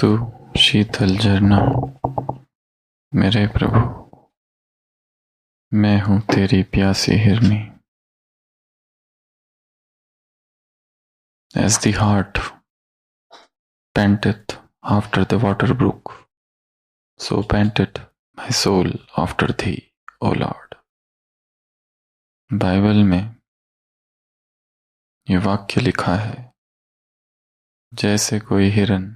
तू शीतल झरना मेरे प्रभु, मैं हूं तेरी प्यासी हिरनी। As the heart panteth after the water brook, so panteth my soul after thee, O Lord। Bible में ये वाक्य लिखा है, जैसे कोई हिरन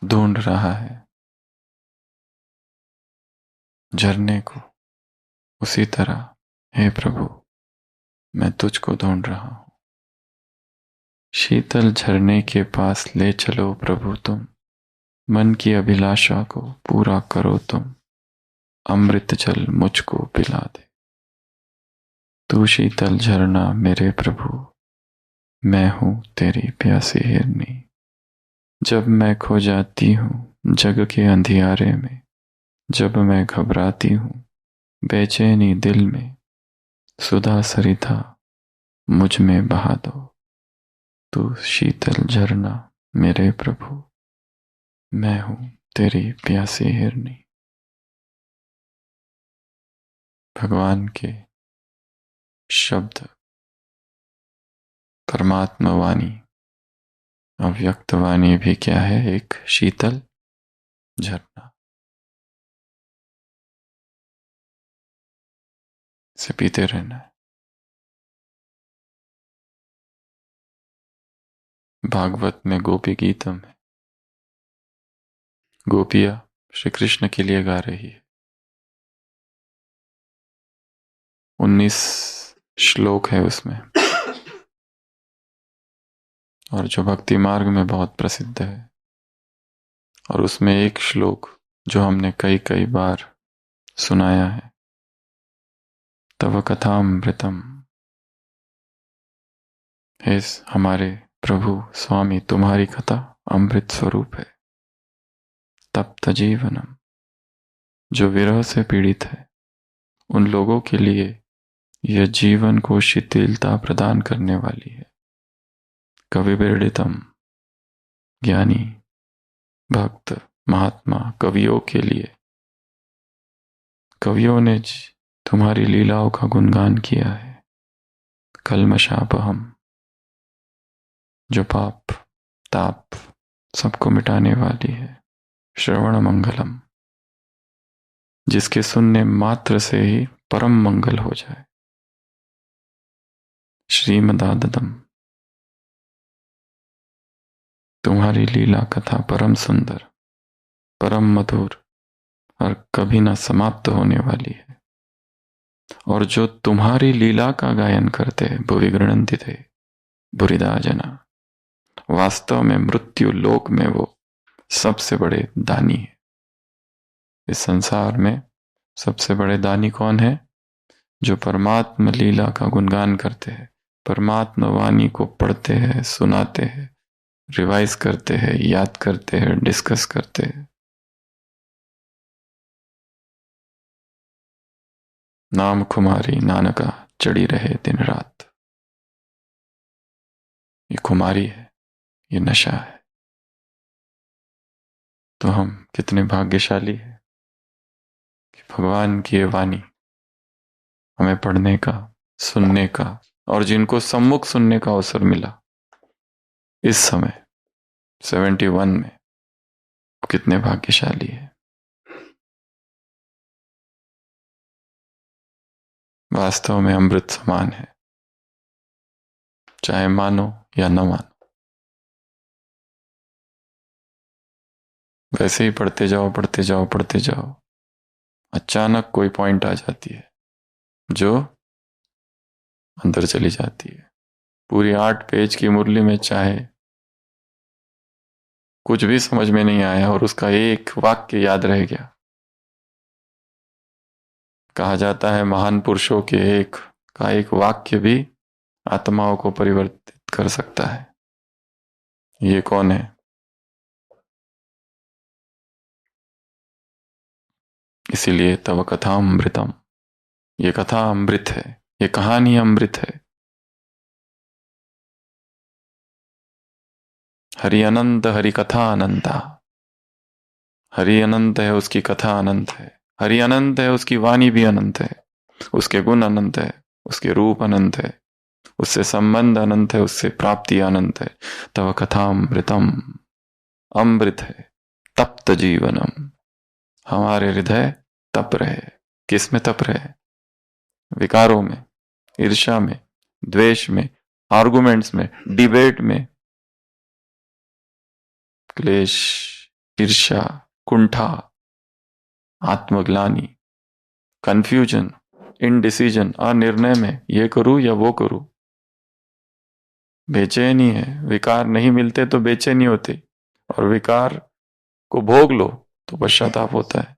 ढूंढ रहा है झरने को, उसी तरह हे प्रभु मैं तुझको ढूंढ रहा हूं। शीतल झरने के पास ले चलो प्रभु तुम, मन की अभिलाषा को पूरा करो तुम, अमृत जल मुझको पिला दे। तू शीतल झरना मेरे प्रभु, मैं हूं तेरी प्यासी हिरनी। जब मैं खो जाती हूं जग के अंधियारे में, जब मैं घबराती हूं बेचैनी दिल में, सुधा सरिता मुझ में बहा दो। तू शीतल झरना मेरे प्रभु, मैं हूं तेरी प्यासी हिरनी। भगवान के शब्द परमात्मा वाणी, अव्यक्त वाणी भी क्या है? एक शीतल झरना। इसे पीते रहना है। भागवत में गोपी गीतम है, गोपिया श्री कृष्ण के लिए गा रही है। 19 श्लोक है उसमें, और जो भक्ति मार्ग में बहुत प्रसिद्ध है। और उसमें एक श्लोक जो हमने कई कई बार सुनाया है, तव कथामृतम। हे हमारे प्रभु स्वामी, तुम्हारी कथा अमृत स्वरूप है। तप्त जीवनम, जो विरह से पीड़ित है उन लोगों के लिए यह जीवन को शिथिलता प्रदान करने वाली है। कविबिरडितम, ज्ञानी भक्त महात्मा कवियों के लिए, कवियों ने तुम्हारी लीलाओं का गुणगान किया है। कल्मषापहम, जो पाप ताप सबको मिटाने वाली है। श्रवण मंगलम, जिसके सुनने मात्र से ही परम मंगल हो जाए। श्रीमदाददम, तुम्हारी लीला कथा परम सुंदर, परम मधुर और कभी ना समाप्त होने वाली है। और जो तुम्हारी लीला का गायन करते हैं, भुवि गृणन्ति थे बुरिदा जना, वास्तव में मृत्यु लोक में वो सबसे बड़े दानी है। इस संसार में सबसे बड़े दानी कौन है? जो परमात्मा लीला का गुणगान करते हैं, परमात्मा वाणी को पढ़ते हैं, सुनाते हैं, रिवाइज करते हैं, याद करते हैं, डिस्कस करते हैं। नाम खुमारी नानका चढ़ी रहे दिन रात। ये खुमारी है, ये नशा है। तो हम कितने भाग्यशाली हैं कि भगवान की ये वाणी हमें पढ़ने का, सुनने का, और जिनको सम्मुख सुनने का अवसर मिला इस समय 71 में, कितने भाग्यशाली है। वास्तव में अमृत समान है, चाहे मानो या न मानो। वैसे ही पढ़ते जाओ पढ़ते जाओ पढ़ते जाओ, अचानक कोई पॉइंट आ जाती है जो अंदर चली जाती है। पूरी 8 पेज की मुरली में चाहे कुछ भी समझ में नहीं आया और उसका एक वाक्य याद रह गया। कहा जाता है महान पुरुषों के एक वाक्य भी आत्माओं को परिवर्तित कर सकता है। ये कौन है? इसीलिए तव कथा अमृतम, ये कथा अमृत है, ये कहानी अमृत है। हरि अनंत, हरि कथा अनंता। हरि अनंत है, उसकी कथा अनंत है। हरि अनंत है, उसकी वाणी भी अनंत है। उसके गुण अनंत है, उसके रूप अनंत है, उससे संबंध अनंत है, उससे प्राप्ति अनंत है। तव कथामृतम, अमृत है, तप्त जीवनम। हमारे हृदय तप रहे। किस में तप रहे? विकारों में, ईर्ष्या में, द्वेष में, आर्गुमेंट्स में, डिबेट में, क्लेश, ईर्ष्या, कुंठा, आत्मग्लानि, कंफ्यूजन, इनडिसीजन, अनिर्णय में, ये करूं या वो करूं। बेचैनी है, विकार नहीं मिलते तो बेचैनी होती, और विकार को भोग लो तो पश्चाताप होता है।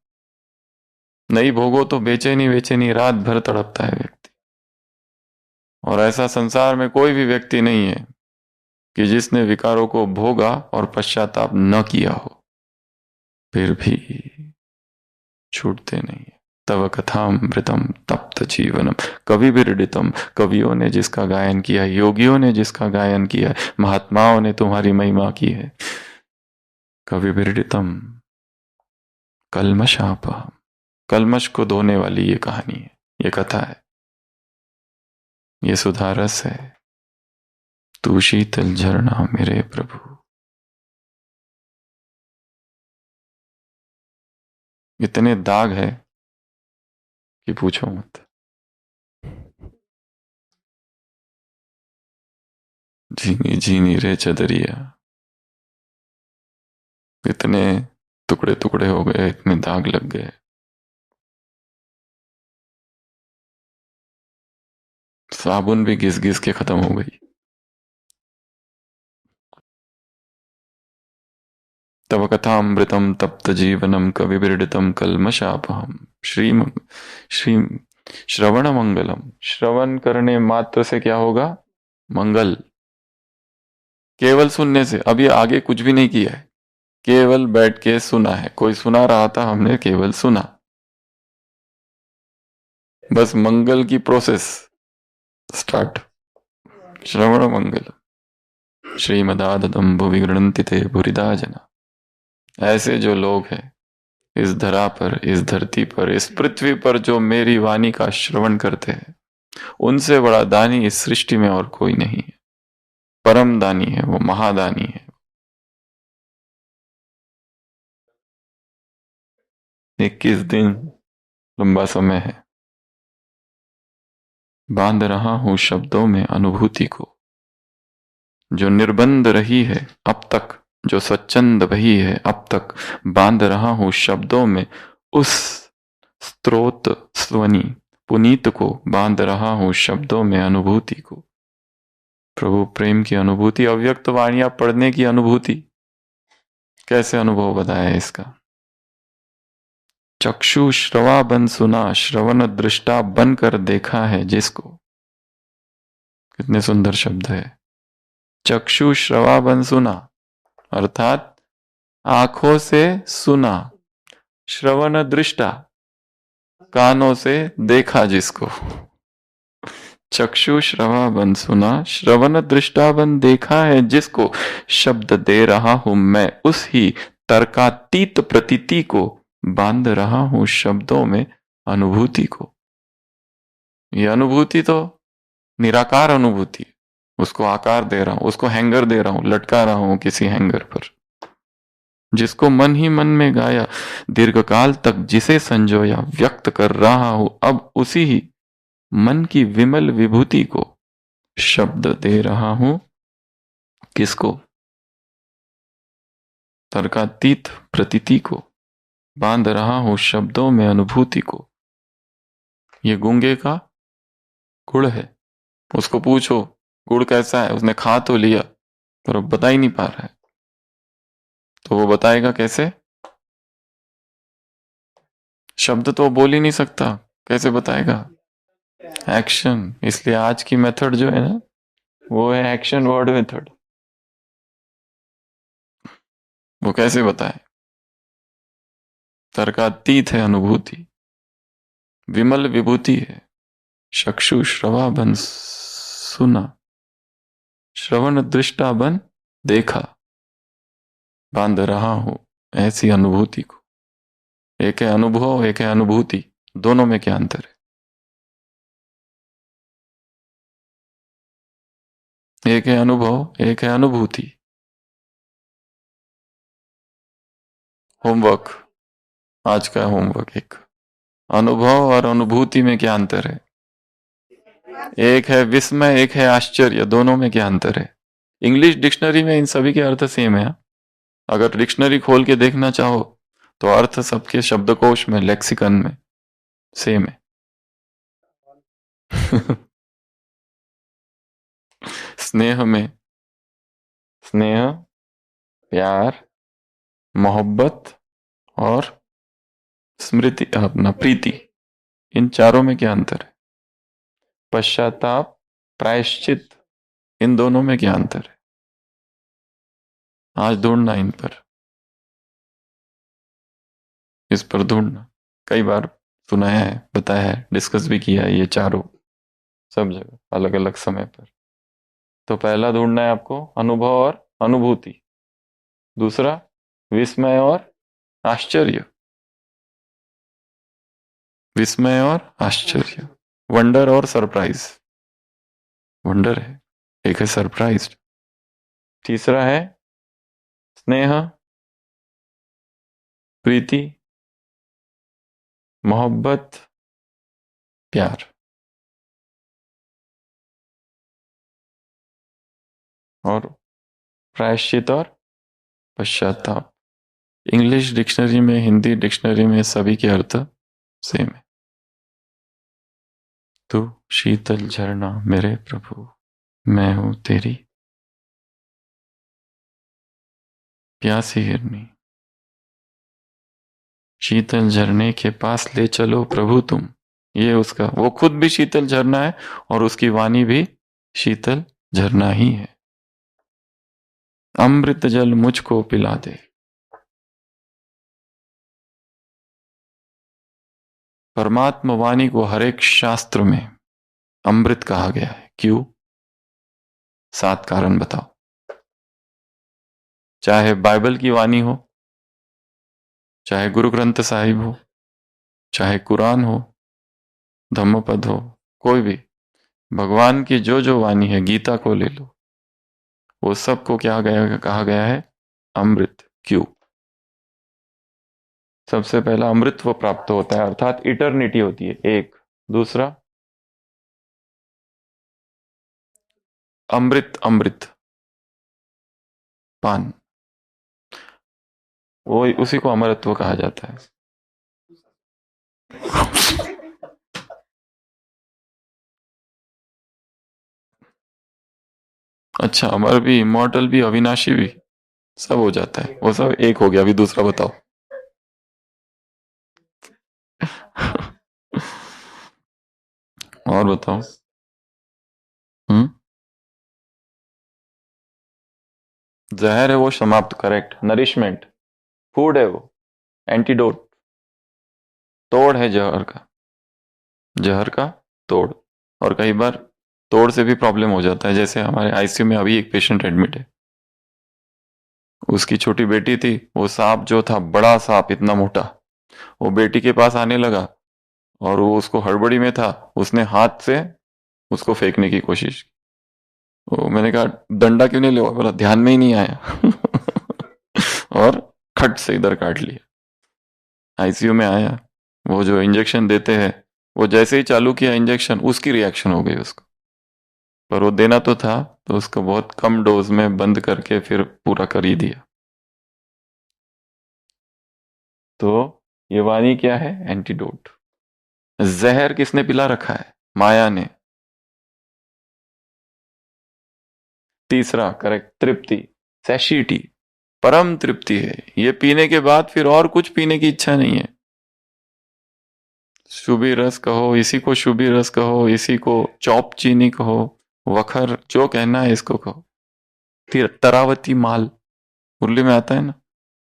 नहीं भोगो तो बेचैनी बेचैनी रात भर तड़पता है व्यक्ति। और ऐसा संसार में कोई भी व्यक्ति नहीं है कि जिसने विकारों को भोगा और पश्चाताप न किया हो, फिर भी छूटते नहीं है। तव कथामृतम तप्त जीवनम, कवि विरडितम, कवियों ने जिसका गायन किया है, योगियों ने जिसका गायन किया है, महात्माओं ने तुम्हारी महिमा की है। कवि विरडितम कल्मषापहम, कल्मश को धोने वाली ये कहानी है, ये कथा है, ये सुधारस है। तू शीतल झरना मेरे प्रभु। इतने दाग है कि पूछो मत। झीनी झीनी रे चदरिया, इतने टुकड़े टुकड़े हो गए, इतने दाग लग गए। साबुन भी घिस घिस के खत्म हो गई। तव कथामृतम तप्त जीवनम कवि विरडितम कल्मषापहम। श्री श्रवण मंगलम, श्रवण करने मात्र से क्या होगा? मंगल। केवल सुनने से, अभी आगे कुछ भी नहीं किया है, केवल बैठ के सुना है। कोई सुना रहा था, हमने केवल सुना, बस मंगल की प्रोसेस स्टार्ट। श्रवण मंगल श्रीमदादम्बु विगृणन्ति ते भूरिदा जना। ऐसे जो लोग हैं इस धरा पर, इस धरती पर, इस पृथ्वी पर, जो मेरी वाणी का श्रवण करते हैं, उनसे बड़ा दानी इस सृष्टि में और कोई नहीं है। परम दानी है वो, महादानी है। 21 दिन लंबा समय है। बांध रहा हूं शब्दों में अनुभूति को, जो निर्बंध रही है अब तक, जो स्वच्छंद वही है अब तक। बांध रहा हूं शब्दों में उस स्त्रोत स्वनी पुनीत को, बांध रहा हूं शब्दों में अनुभूति को। प्रभु प्रेम की अनुभूति, अव्यक्त वाणियां पढ़ने की अनुभूति। कैसे अनुभव बताया इसका? चक्षु श्रवा बन सुना, श्रवण दृष्टा बनकर देखा है जिसको। कितने सुंदर शब्द है। चक्षु श्रवा बन सुना, अर्थात आंखों से सुना, श्रवण दृष्टा कानों से देखा जिसको। चक्षु श्रवा बन सुना, श्रवण दृष्टा बन देखा है जिसको। शब्द दे रहा हूं मैं उस ही तर्कातीत प्रतीति को, बांध रहा हूं शब्दों में अनुभूति को। यह अनुभूति तो निराकार अनुभूति, उसको आकार दे रहा हूं, उसको हैंगर दे रहा हूं, लटका रहा हूं किसी हैंगर पर। जिसको मन ही मन में गाया, दीर्घकाल तक जिसे संजोया, व्यक्त कर रहा हूं अब उसी ही मन की विमल विभूति को। शब्द दे रहा हूं किसको? तर्कातीत प्रतीति को, बांध रहा हूं शब्दों में अनुभूति को। ये गूंगे का गुड़ है, उसको पूछो गुड़ कैसा है, उसने खा तो लिया पर अब बता ही नहीं पा रहा है, तो वो बताएगा कैसे? शब्द तो बोल ही नहीं सकता, कैसे बताएगा? एक्शन। इसलिए आज की मेथड जो है ना, वो है एक्शन वर्ड मेथड। वो कैसे बताए? तर्कातीत है अनुभूति, विमल विभूति है। चक्षु श्रवा बन सुना, श्रवण दृष्टा बन देखा। बांध रहा हूं ऐसी अनुभूति को। एक है अनुभव, एक है अनुभूति, दोनों में क्या अंतर है? एक है अनुभव, एक है अनुभूति। होमवर्क, आज का होमवर्क। एक अनुभव और अनुभूति में क्या अंतर है? एक है विस्मय, एक है आश्चर्य, दोनों में क्या अंतर है? इंग्लिश डिक्शनरी में इन सभी के अर्थ सेम है। अगर डिक्शनरी खोल के देखना चाहो तो अर्थ सबके शब्दकोश में, लेक्सिकन में सेम है। स्नेह में स्नेह, प्यार, मोहब्बत और स्मृति, अपना प्रीति, इन चारों में क्या अंतर है? पश्चाताप, प्रायश्चित, इन दोनों में क्या अंतर है? आज ढूंढना इन पर, इस पर ढूंढना। कई बार सुनाया है, बताया है, डिस्कस भी किया है ये चारों, सब जगह अलग अलग समय पर। तो पहला ढूंढना है आपको अनुभव और अनुभूति, दूसरा विस्मय और आश्चर्य, विस्मय और आश्चर्य, वंडर और सरप्राइज। वंडर है, एक है सरप्राइज। तीसरा है स्नेह, प्रीति, मोहब्बत, प्यार। और प्रायश्चित और पश्चाताप। इंग्लिश डिक्शनरी में, हिंदी डिक्शनरी में सभी के अर्थ सेम है। तू शीतल झरना मेरे प्रभु, मैं हूं तेरी प्यासी हिरनी। शीतल झरने के पास ले चलो प्रभु तुम, ये उसका, वो खुद भी शीतल झरना है और उसकी वाणी भी शीतल झरना ही है। अमृत जल मुझको पिला दे। परमात्मा वाणी को हर एक शास्त्र में अमृत कहा गया है। क्यों? 7 कारण बताओ। चाहे बाइबल की वाणी हो, चाहे गुरु ग्रंथ साहिब हो, चाहे कुरान हो, धम्मपद हो, कोई भी भगवान की जो जो वाणी है, गीता को ले लो, वो सबको क्या कहा गया है? अमृत। क्यों? सबसे पहला अमृतत्व प्राप्त होता है, अर्थात इटर्निटी होती है, एक। दूसरा अमृत, अमृत पान, वो उसी को अमरत्व कहा जाता है। अच्छा, अमर भी, इमोर्टल भी, अविनाशी भी, सब हो जाता है, वो सब एक हो गया। अभी दूसरा बताओ। और बताओ। हम्म, जहर है वो समाप्त, करेक्ट। नरिशमेंट, फूड है वो, एंटीडोट, तोड़ है जहर का, जहर का तोड़। और कई बार तोड़ से भी प्रॉब्लम हो जाता है, जैसे हमारे आईसीयू में अभी एक पेशेंट एडमिट है, उसकी छोटी बेटी थी, वो सांप जो था, बड़ा सांप इतना मोटा, वो बेटी के पास आने लगा और वो उसको हड़बड़ी में था, उसने हाथ से उसको फेंकने की कोशिश की। वो मैंने कहा डंडा क्यों नहीं ले, बोला ध्यान में ही नहीं आया। और खट से इधर काट लिया। आईसीयू में आया, वो जो इंजेक्शन देते हैं, वो जैसे ही चालू किया इंजेक्शन, उसकी रिएक्शन हो गई उसको। पर वो देना तो था, तो उसको बहुत कम डोज में बंद करके फिर पूरा कर ही दिया। तो ये वाणी क्या है? एंटीडोट। जहर किसने पिला रखा है? माया ने। तीसरा करेक्ट, तृप्ति, सैशिटी, परम तृप्ति है ये, पीने के बाद फिर और कुछ पीने की इच्छा नहीं है। शुभी रस कहो, इसी को शुभी रस कहो, इसी को चौप चीनी कहो, वखर, जो कहना है इसको कहो। फिर तरावती माल, मुरली में आता है ना,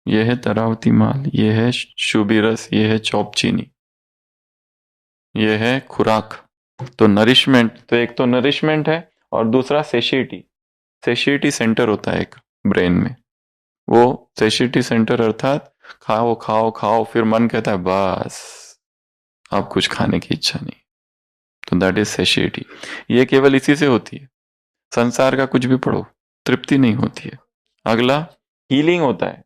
ये है तरावती माल, ये है शुभी रस, ये है चौप चीनी, ये है खुराक। तो नरिशमेंट, तो एक तो नरिशमेंट है और दूसरा सेशिटी। सेशिटी सेंटर होता है एक ब्रेन में, वो सेशिटी सेंटर, अर्थात खाओ खाओ खाओ, फिर मन कहता है बस अब कुछ खाने की इच्छा नहीं, तो दैट इज सेशिटी। ये केवल इसी से होती है। संसार का कुछ भी पढ़ो, तृप्ति नहीं होती है। अगला हीलिंग होता है।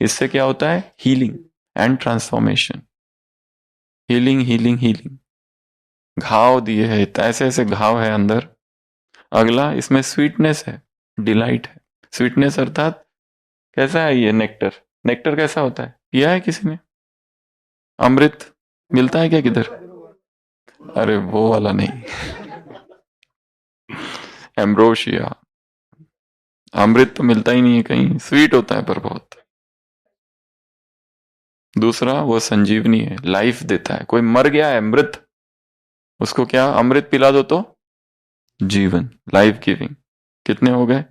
इससे क्या होता है? Healing and transformation. Healing healing healing. घाव दिए है, ऐसे ऐसे घाव है अंदर। अगला इसमें स्वीटनेस है, डिलाइट है। स्वीटनेस अर्थात कैसा है ये? नेक्टर। नेक्टर कैसा होता है? पिया है किसी ने? अमृत मिलता है क्या किधर? अरे वो वाला नहीं, एम्ब्रोशिया। अमृत तो मिलता ही नहीं है कहीं, स्वीट होता है पर बहुत। दूसरा वो संजीवनी है, लाइफ देता है। कोई मर गया है, अमृत, उसको क्या अमृत पिला दो तो जीवन, लाइफ गिविंग। कितने हो गए?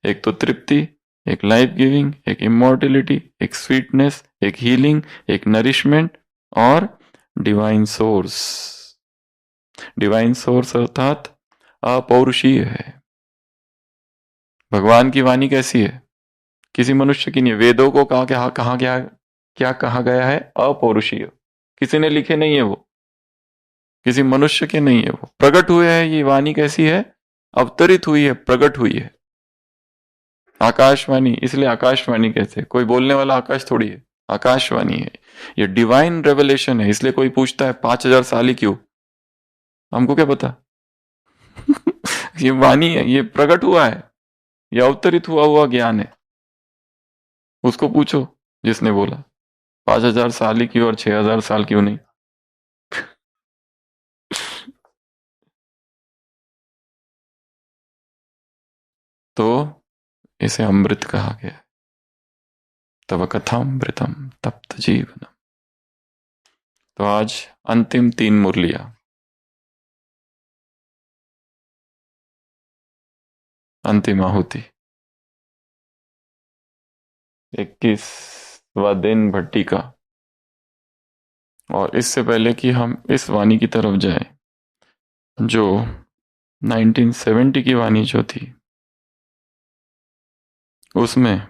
एक तो तृप्ति, एक लाइफ गिविंग, एक इमोर्टिलिटी, एक स्वीटनेस, एक हीलिंग, एक नरिशमेंट और डिवाइन सोर्स। डिवाइन सोर्स अर्थात अपौरुषीय है। भगवान की वाणी कैसी है? किसी मनुष्य की नहीं है। वेदों को कहा क्या कहा गया है? अपौरुषीय। किसी ने लिखे नहीं है वो, किसी मनुष्य के नहीं है वो, प्रकट हुए हैं। ये वाणी कैसी है? अवतरित हुई है, प्रकट हुई है। आकाशवाणी, इसलिए आकाशवाणी कहते हैं। कोई बोलने वाला आकाश थोड़ी है, आकाशवाणी है। ये डिवाइन रेवलेशन है। इसलिए कोई पूछता है 5000 साल ही क्यों? हमको क्या पता? ये वाणी है, ये प्रकट हुआ है, ये अवतरित हुआ हुआ ज्ञान है। उसको पूछो जिसने बोला 5000 साल ही क्यों और 6000 साल क्यों नहीं। तो इसे अमृत कहा गया है। तब कथामृतम तप्त जीवनम। तो आज अंतिम 3 मुरलियां, अंतिम आहुति। 21वां दिन भट्टी का। और इससे पहले कि हम इस वाणी की तरफ जाएं, जो 1970 की वाणी जो थी, उसमें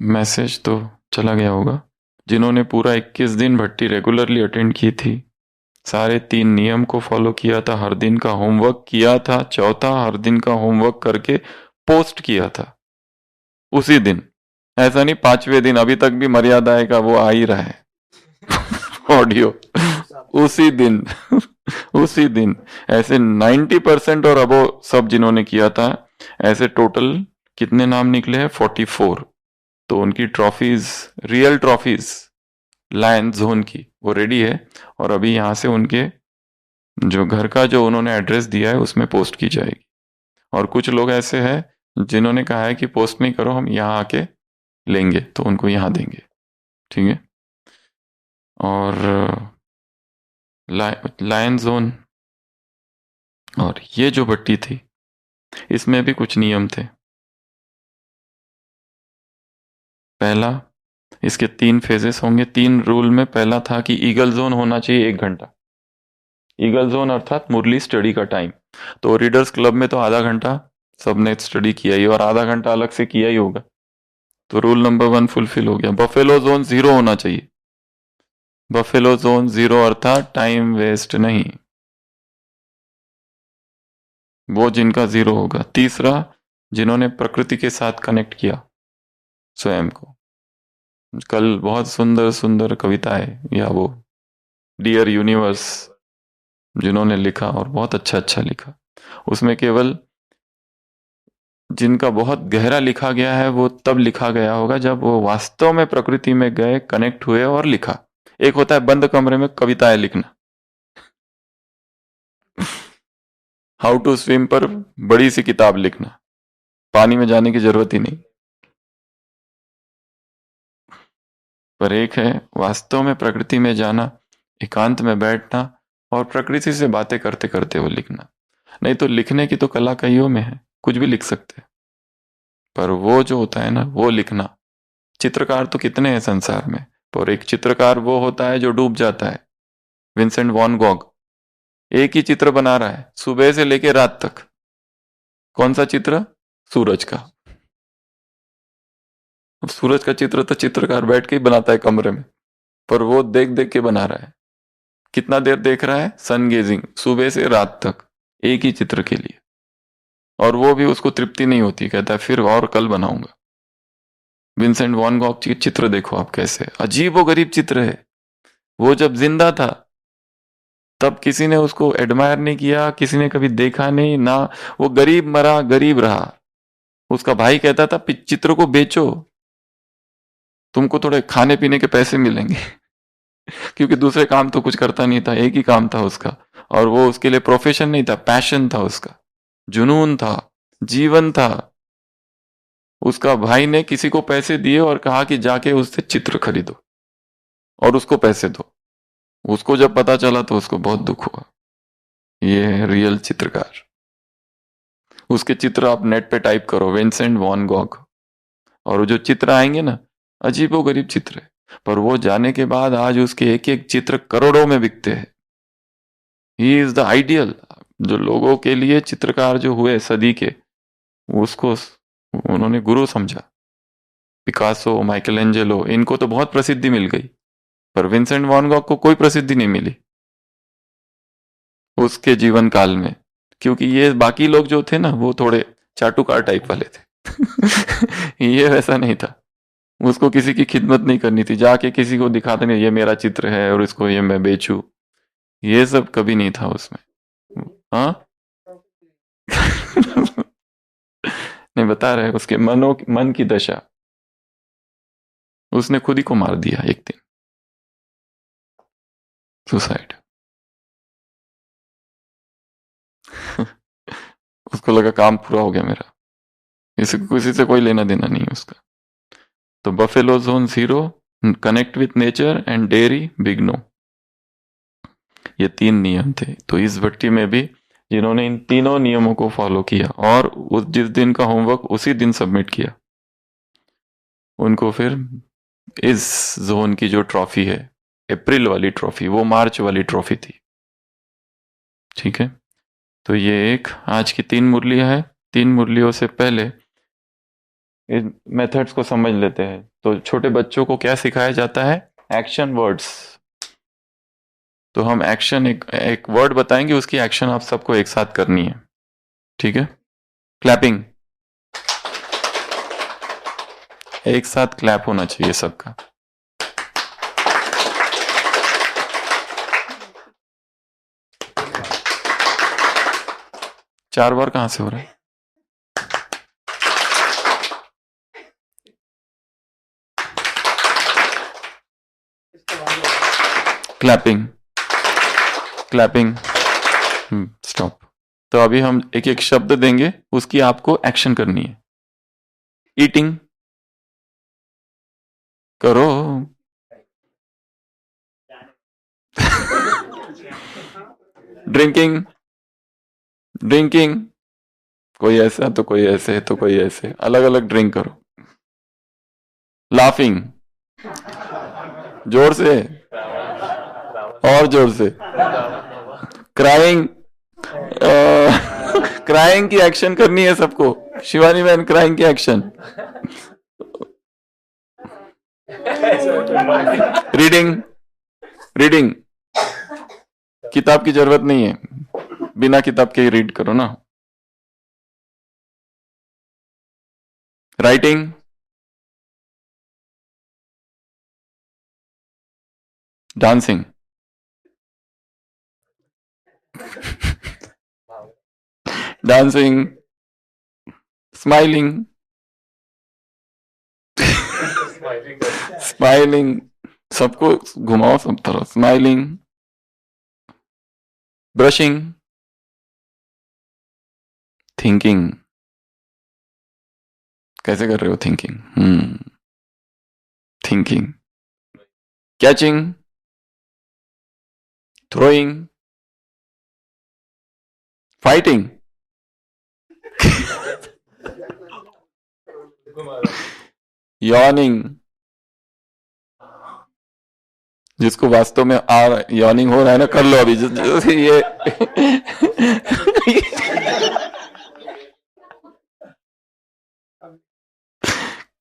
मैसेज तो चला गया होगा। जिन्होंने पूरा 21 दिन भट्टी रेगुलरली अटेंड की थी, सारे 3 नियम को फॉलो किया था, हर दिन का होमवर्क किया था, चौथा हर दिन का होमवर्क करके पोस्ट किया था उसी दिन। ऐसा नहीं 5वें दिन, अभी तक भी मर्यादा का वो आ ही रहा है ऑडियो उसी दिन उसी दिन। ऐसे 90% और अबो सब जिन्होंने किया था, ऐसे टोटल कितने नाम निकले हैं? 44। तो उनकी trophies, real trophies lion zone की, वो रेडी है। और अभी यहाँ से उनके जो घर का जो उन्होंने एड्रेस दिया है उसमें पोस्ट की जाएगी। और कुछ लोग ऐसे हैं जिन्होंने कहा है कि पोस्ट नहीं करो, हम यहाँ आके लेंगे, तो उनको यहाँ देंगे। ठीक है। और लायन जोन, और ये जो भट्टी थी इसमें भी कुछ नियम थे। पहला, इसके 3 फेजेस होंगे, 3 रूल में पहला था कि ईगल जोन होना चाहिए 1 घंटा। ईगल जोन अर्थात मुरली स्टडी का टाइम। तो रीडर्स क्लब में तो आधा घंटा सबने स्टडी किया ही, और आधा घंटा अलग से किया ही होगा। तो रूल नंबर 1 फुलफिल हो गया। बफेलो जोन 0 होना चाहिए। बफेलो जोन 0 अर्थात टाइम वेस्ट नहीं, वो जिनका 0 होगा। तीसरा, जिन्होंने प्रकृति के साथ कनेक्ट किया स्वयं को। कल बहुत सुंदर सुंदर कविताएं, या वो डियर यूनिवर्स जिन्होंने लिखा, और बहुत अच्छा अच्छा लिखा। उसमें केवल जिनका बहुत गहरा लिखा गया है वो तब लिखा गया होगा जब वो वास्तव में प्रकृति में गए, कनेक्ट हुए और लिखा। एक होता है बंद कमरे में कविताएं लिखना, हाउ टू स्विम पर बड़ी सी किताब लिखना, पानी में जाने की जरूरत ही नहीं। पर एक है वास्तव में प्रकृति में जाना, एकांत में बैठना और प्रकृति से बातें करते करते वो लिखना। नहीं तो लिखने की तो कला कईयों में है, कुछ भी लिख सकते हैं, पर वो जो होता है ना, वो लिखना। चित्रकार तो कितने हैं संसार में, पर एक चित्रकार वो होता है जो डूब जाता है। विंसेंट वॉन गॉग एक ही चित्र बना रहा है सुबह से लेकर रात तक। कौन सा चित्र? सूरज का। सूरज का चित्र तो चित्रकार बैठ के ही बनाता है कमरे में, पर वो देख देख के बना रहा है। कितना देर देख रहा है? सन गेजिंग, सुबह से रात तक एक ही चित्र के लिए, और वो भी उसको तृप्ति नहीं होती, कहता है फिर और कल बनाऊंगा। विंसेंट वैन गॉग के चित्र देखो आप, कैसे अजीब व गरीब चित्र है। वो जब जिंदा था तब किसी ने उसको एडमायर नहीं किया, किसी ने कभी देखा नहीं ना। वो गरीब मरा, गरीब रहा। उसका भाई कहता था चित्र को बेचो, तुमको थोड़े खाने पीने के पैसे मिलेंगे क्योंकि दूसरे काम तो कुछ करता नहीं था, एक ही काम था उसका, और वो उसके लिए प्रोफेशन नहीं था, पैशन था उसका, जुनून था, जीवन था। उसका भाई ने किसी को पैसे दिए और कहा कि जाके उससे चित्र खरीदो और उसको पैसे दो। उसको जब पता चला तो उसको बहुत दुख हुआ। ये है रियल चित्रकार। उसके चित्र आप नेट पे टाइप करो, विंसेंट वैन गॉग, और जो चित्र आएंगे ना, अजीबो गरीब चित्र है। पर वो जाने के बाद आज उसके एक एक चित्र करोड़ों में बिकते हैं। He is the ideal. जो लोगों के लिए चित्रकार जो हुए सदी के, उसको उन्होंने गुरु समझा। पिकासो, माइकल एंजेलो, इनको तो बहुत प्रसिद्धि मिल गई, पर विंसेंट वैन गॉग को कोई प्रसिद्धि नहीं मिली उसके जीवन काल में, क्योंकि ये बाकी लोग जो थे ना, वो थोड़े चाटुकार टाइप वाले थे ये वैसा नहीं था। उसको किसी की खिदमत नहीं करनी थी, जाके किसी को दिखाते नहीं ये मेरा चित्र है और इसको ये मैं बेचूं, ये सब कभी नहीं था उसमें। हाँ नहीं, बता रहे उसके मन की दशा। उसने खुद ही को मार दिया एक दिन, सुसाइड उसको लगा काम पूरा हो गया मेरा, इसे किसी से कोई लेना देना नहीं है उसका। तो buffalo zone 0, connect with nature and dairy big no, ये 3 नियम थे। तो इस भट्टी में भी जिन्होंने इन तीनों नियमों को फॉलो किया और उस जिस दिन का होमवर्क उसी दिन सबमिट किया, उनको फिर इस जोन की जो ट्रॉफी है, अप्रैल वाली ट्रॉफी, वो मार्च वाली ट्रॉफी थी। ठीक है, तो ये एक आज की 3 मुरलियां है। 3 मुरलियों से पहले इन मेथड्स को समझ लेते हैं। तो छोटे बच्चों को क्या सिखाया जाता है? Action words. तो हम एक्शन, एक वर्ड बताएंगे, उसकी एक्शन आप सबको एक साथ करनी है। ठीक है? क्लैपिंग, एक साथ क्लैप होना चाहिए सबका। चार बार कहां से हो रहा है? Clapping, clapping, stop. तो अभी हम एक एक शब्द देंगे, उसकी आपको एक्शन करनी है। ईटिंग करो ड्रिंकिंग, ड्रिंकिंग, कोई ऐसा तो कोई ऐसे, तो कोई ऐसे, अलग अलग ड्रिंक करो। लाफिंग, जोर से और जोर से। क्राइंग, क्राइंग की एक्शन करनी है सबको। शिवानी मैन, क्राइंग की एक्शन। रीडिंग, रीडिंग, किताब की जरूरत नहीं है, बिना किताब के ही रीड करो ना। Writing, dancing, dancing, smiling, smiling, सबको घुमाओ सब तरफ। स्माइलिंग, ब्रशिंग, थिंकिंग, कैसे कर रहे हो thinking? Thinking, catching, throwing, fighting, yawning, जिसको वास्तव में यॉर्निंग हो रहा है ना, कर लो अभी ये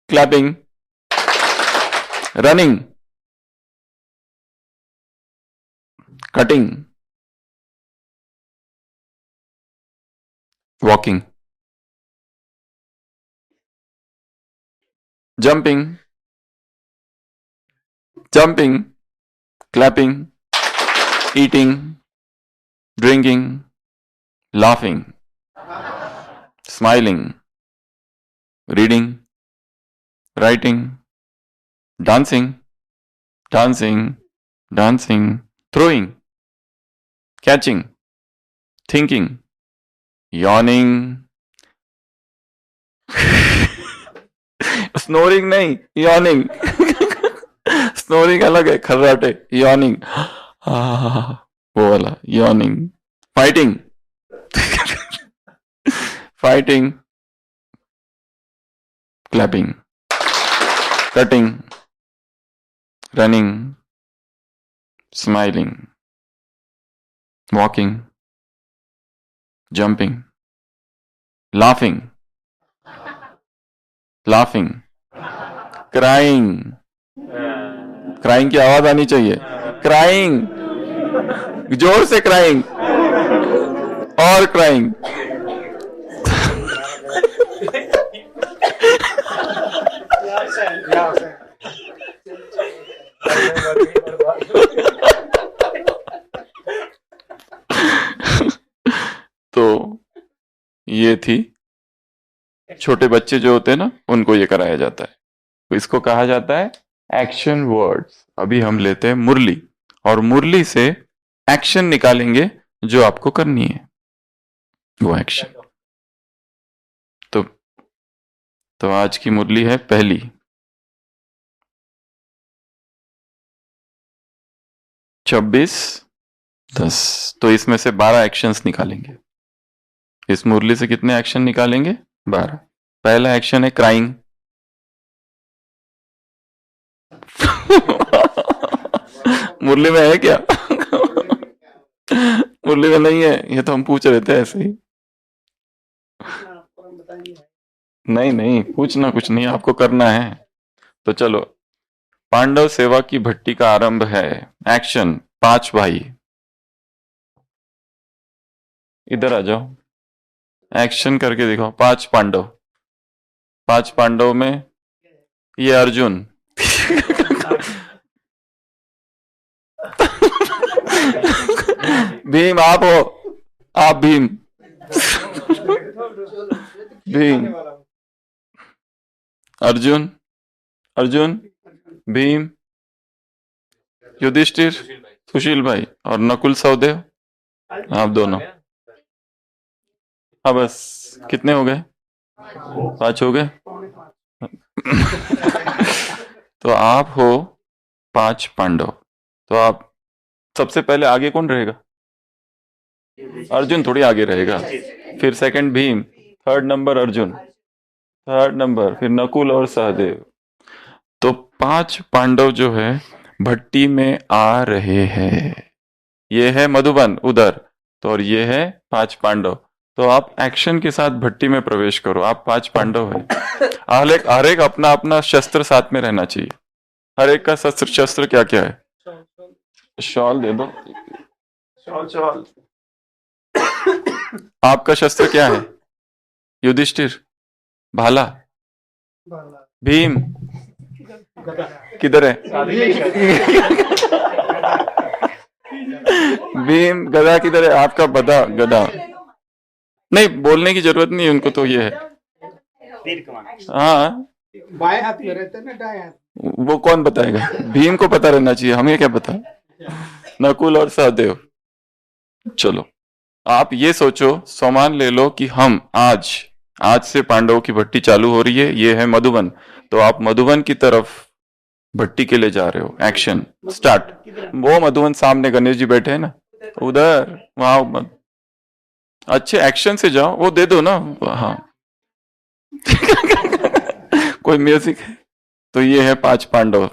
clapping, running, cutting, walking, jumping, jumping, clapping, eating, drinking, laughing, smiling, reading, writing, dancing, dancing, dancing, throwing, catching, thinking, yawning, snoring नहीं, yawning, स्नोरिंग अलग है, खर्राटे, yawning, वो वाला yawning, fighting, fighting, clapping, cutting, running, smiling, walking, jumping, laughing, laughing, crying, crying की आवाज आनी चाहिए, crying, जोर से crying, और crying, तो ये थी, छोटे बच्चे जो होते हैं ना, उनको ये कराया जाता है, तो इसको कहा जाता है एक्शन वर्ड्स। अभी हम लेते हैं मुरली, और मुरली से एक्शन निकालेंगे जो आपको करनी है, वो एक्शन। तो आज की मुरली है पहली, 26-10। तो इसमें से 12 एक्शंस निकालेंगे। इस मुरली से कितने एक्शन निकालेंगे? 12। पहला एक्शन है क्राइंग। मुरली में है क्या? मुरली में नहीं है, ये तो हम पूछ रहे थे ऐसे ही। नहीं, पूछना कुछ नहीं, आपको करना है। तो चलो, पांडव सेवा की भट्टी का आरंभ है। एक्शन, 5 भाई। इधर आ जाओ, एक्शन करके दिखाओ। 5 पांडव, 5 पांडव में ये अर्जुन। भीम आप हो, आप भीम। भीम, अर्जुन, अर्जुन, भीम, युधिष्ठिर, सुशील भाई और नकुल सहदेव, आप दोनों। हाँ बस, कितने हो गए? 5 हो गए। तो आप हो 5 पांडव। तो आप सबसे पहले आगे कौन रहेगा? अर्जुन थोड़ी आगे रहेगा। फिर second Bhim, third number Arjun, third number फिर नकुल और सहदेव। तो 5 पांडव जो है भट्टी में आ रहे हैं। ये है मधुबन उधर, तो और ये है 5 पांडव। तो आप एक्शन के साथ भट्टी में प्रवेश करो। आप 5 पांडव हैं। हर एक अपना अपना शस्त्र साथ में रहना चाहिए। हर एक का शस्त्र क्या क्या है? शॉल दे दो। शॉल। आपका शस्त्र क्या है? युधिष्ठिर, भाला। भीम किधर है? भीम, गदा किधर है? आपका गदा। नहीं, बोलने की जरूरत नहीं उनको, तो ये है। हाँ, बाएं हाथ में रहते ना, दाएं हाथ। वो कौन बताएगा? भीम को पता रहना चाहिए, हमें क्या पता। नकुल और सहदेव। चलो, आप ये सोचो, सामान ले लो कि हम आज से पांडवों की भट्टी चालू हो रही है। ये है मधुबन, तो आप मधुबन की तरफ भट्टी के लिए जा रहे हो। Action start. वो मधुबन सामने गणेश जी बैठे हैं ना, उधर, वहां। अच्छे एक्शन से जाओ, वो दे दो ना। हाँ। कोई म्यूजिक है? तो ये है 5 पांडव,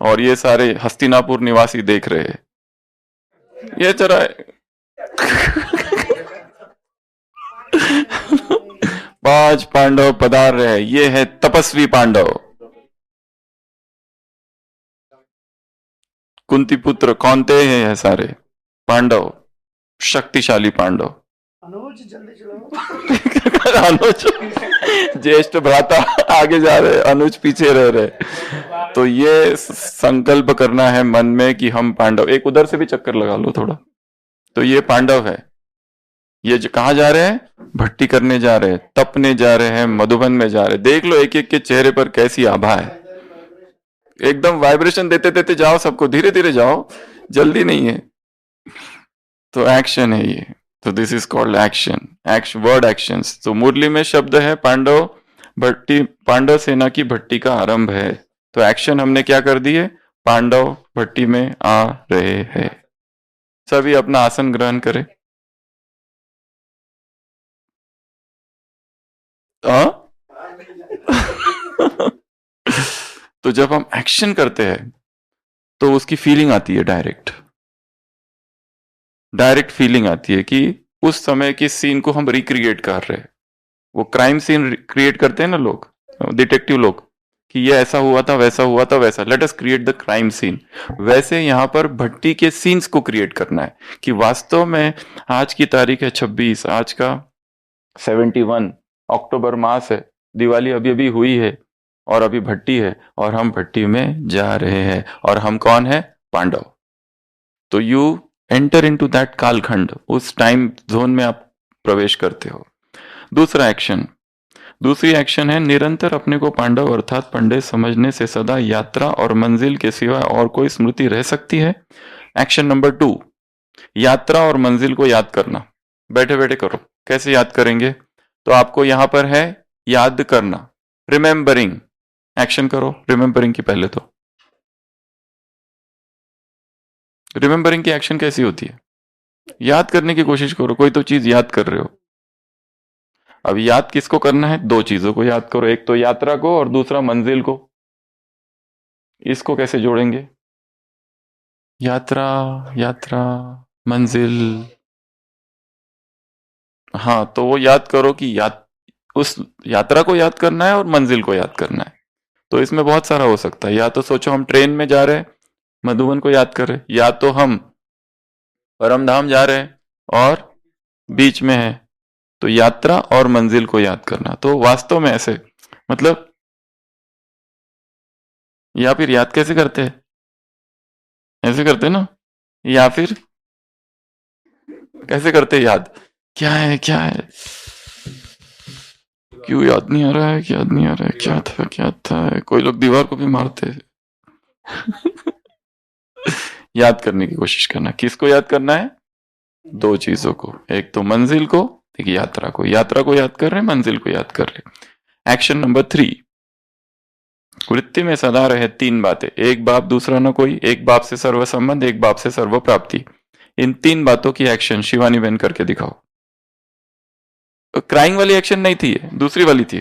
और ये सारे हस्तिनापुर निवासी देख रहे हैं। ये चरा 5 पांडव पधार रहे हैं। ये है तपस्वी पांडव। कुंती पुत्र कौनते हैं सारे पांडव, शक्तिशाली पांडव। अनुज जल्दी चलो। अनुज ज्येष्ठ भ्राता आगे जा रहे, अनुज पीछे रह रहे। तो ये संकल्प करना है मन में कि हम पांडव। एक उधर से भी चक्कर लगा लो थोड़ा। तो ये पांडव है, ये जो कहाँ जा रहे हैं, भट्टी करने जा रहे हैं, तपने जा रहे हैं, मधुबन में जा रहे हैं। देख लो एक एक के चेहरे पर कैसी आभा है। एकदम वाइब्रेशन देते देते जाओ सबको, धीरे धीरे जाओ, जल्दी नहीं है। तो एक्शन है ये। तो this is called action, word actions. तो मुरली में शब्द है पांडव भट्टी, पांडव सेना की भट्टी का आरंभ है। तो एक्शन हमने क्या कर दिए, पांडव भट्टी में आ रहे हैं। सभी अपना आसन ग्रहण करें। तो जब हम एक्शन करते हैं तो उसकी फीलिंग आती है, डायरेक्ट फीलिंग आती है कि उस समय की सीन को हम रिक्रिएट कर रहे हैं। वो क्राइम सीन क्रिएट करते हैं ना लोग, डिटेक्टिव लोग, कि ये ऐसा हुआ था, वैसा हुआ था, वैसा, let us create the crime scene. वैसे यहाँ पर भट्टी के सीन्स को क्रिएट करना है कि वास्तव में आज की तारीख है 26, आज का 71 अक्टूबर मास है, दिवाली अभी अभी हुई है और अभी भट्टी है और हम भट्टी में जा रहे हैं। और हम कौन है, पांडव। तो यू एंटर इनटू दैट कालखंड, उस टाइम जोन में आप प्रवेश करते हो। दूसरी एक्शन है निरंतर अपने को पांडव अर्थात पंडित समझने से सदा यात्रा और मंजिल के सिवा और कोई स्मृति रह सकती है। एक्शन नंबर 2, यात्रा और मंजिल को याद करना। बैठे बैठे करो। कैसे याद करेंगे, तो आपको यहां पर है याद करना, रिमेंबरिंग। एक्शन करो रिमेंबरिंग की। पहले तो रिमेंबरिंग की एक्शन कैसी होती है, याद करने की कोशिश करो, कोई तो चीज याद कर रहे हो। अब याद किसको करना है, दो चीजों को याद करो, एक तो यात्रा को और दूसरा मंजिल को। इसको कैसे जोड़ेंगे, यात्रा यात्रा मंजिल। हाँ, तो वो याद करो कि उस यात्रा को याद करना है और मंजिल को याद करना है। तो इसमें बहुत सारा हो सकता है। या तो सोचो हम ट्रेन में जा रहे हैं, मधुबन को याद कर रहे, या तो हम परमधाम जा रहे हैं और बीच में है, तो यात्रा और मंजिल को याद करना। तो वास्तव में ऐसे मतलब, या फिर याद कैसे करते हैं, ऐसे करते ना, या फिर कैसे करते याद, क्या है क्या है, क्यों याद नहीं आ रहा है, याद नहीं आ रहा है, क्या था। कोई लोग दीवार को भी मारते हैं। याद करने की कोशिश करना। किसको याद करना है, दो चीजों को, एक तो मंजिल को, एक यात्रा को। यात्रा को याद कर रहे, मंजिल को याद कर रहे। एक्शन नंबर 3, वृत्ति में सदा रहे तीन बातें, एक बाप दूसरा न कोई, एक बाप से सर्व संबंध, एक बाप से सर्व प्राप्ति। इन तीन बातों की एक्शन शिवानी बहन करके दिखाओ। क्राइंग वाली एक्शन नहीं थी, दूसरी वाली थी।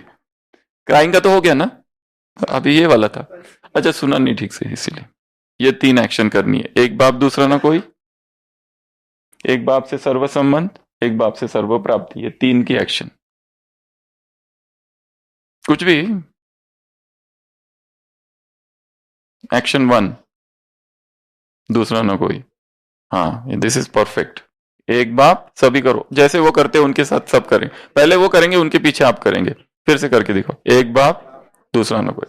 क्राइंग का तो हो गया ना, अभी ये वाला था। अच्छा, सुना नहीं ठीक से, इसीलिए ये 3 एक्शन करनी है। एक बाप दूसरा ना कोई, एक बाप से सर्व संबंध, एक बाप से सर्व प्राप्ति। ये 3 की एक्शन। कुछ भी। एक्शन 1, दूसरा ना कोई। हाँ, दिस इज परफेक्ट। एक बाप, सभी करो जैसे वो करते हैं उनके साथ सब करें। पहले वो करेंगे, उनके पीछे आप करेंगे। फिर से करके दिखाओ। एक बाप दूसरा ना कोई,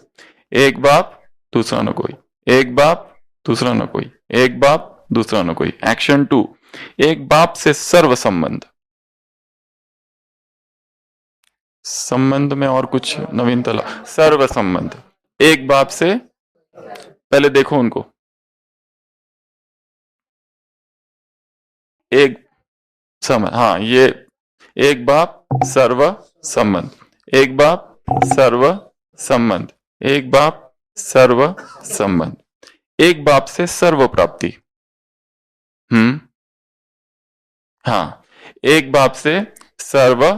एक बाप दूसरा ना कोई, एक बाप दूसरा ना कोई, एक बाप दूसरा ना कोई। एक्शन 2, एक बाप से सर्व संबंध। संबंध में और कुछ नवीनता ला, सर्व संबंध। एक बाप से, पहले देखो उनको, एक संबंध। हाँ, ये एक बाप सर्व संबंध, एक बाप सर्व संबंध, एक बाप सर्व संबंध, एक बाप से सर्व प्राप्ति। हाँ, एक बाप से सर्व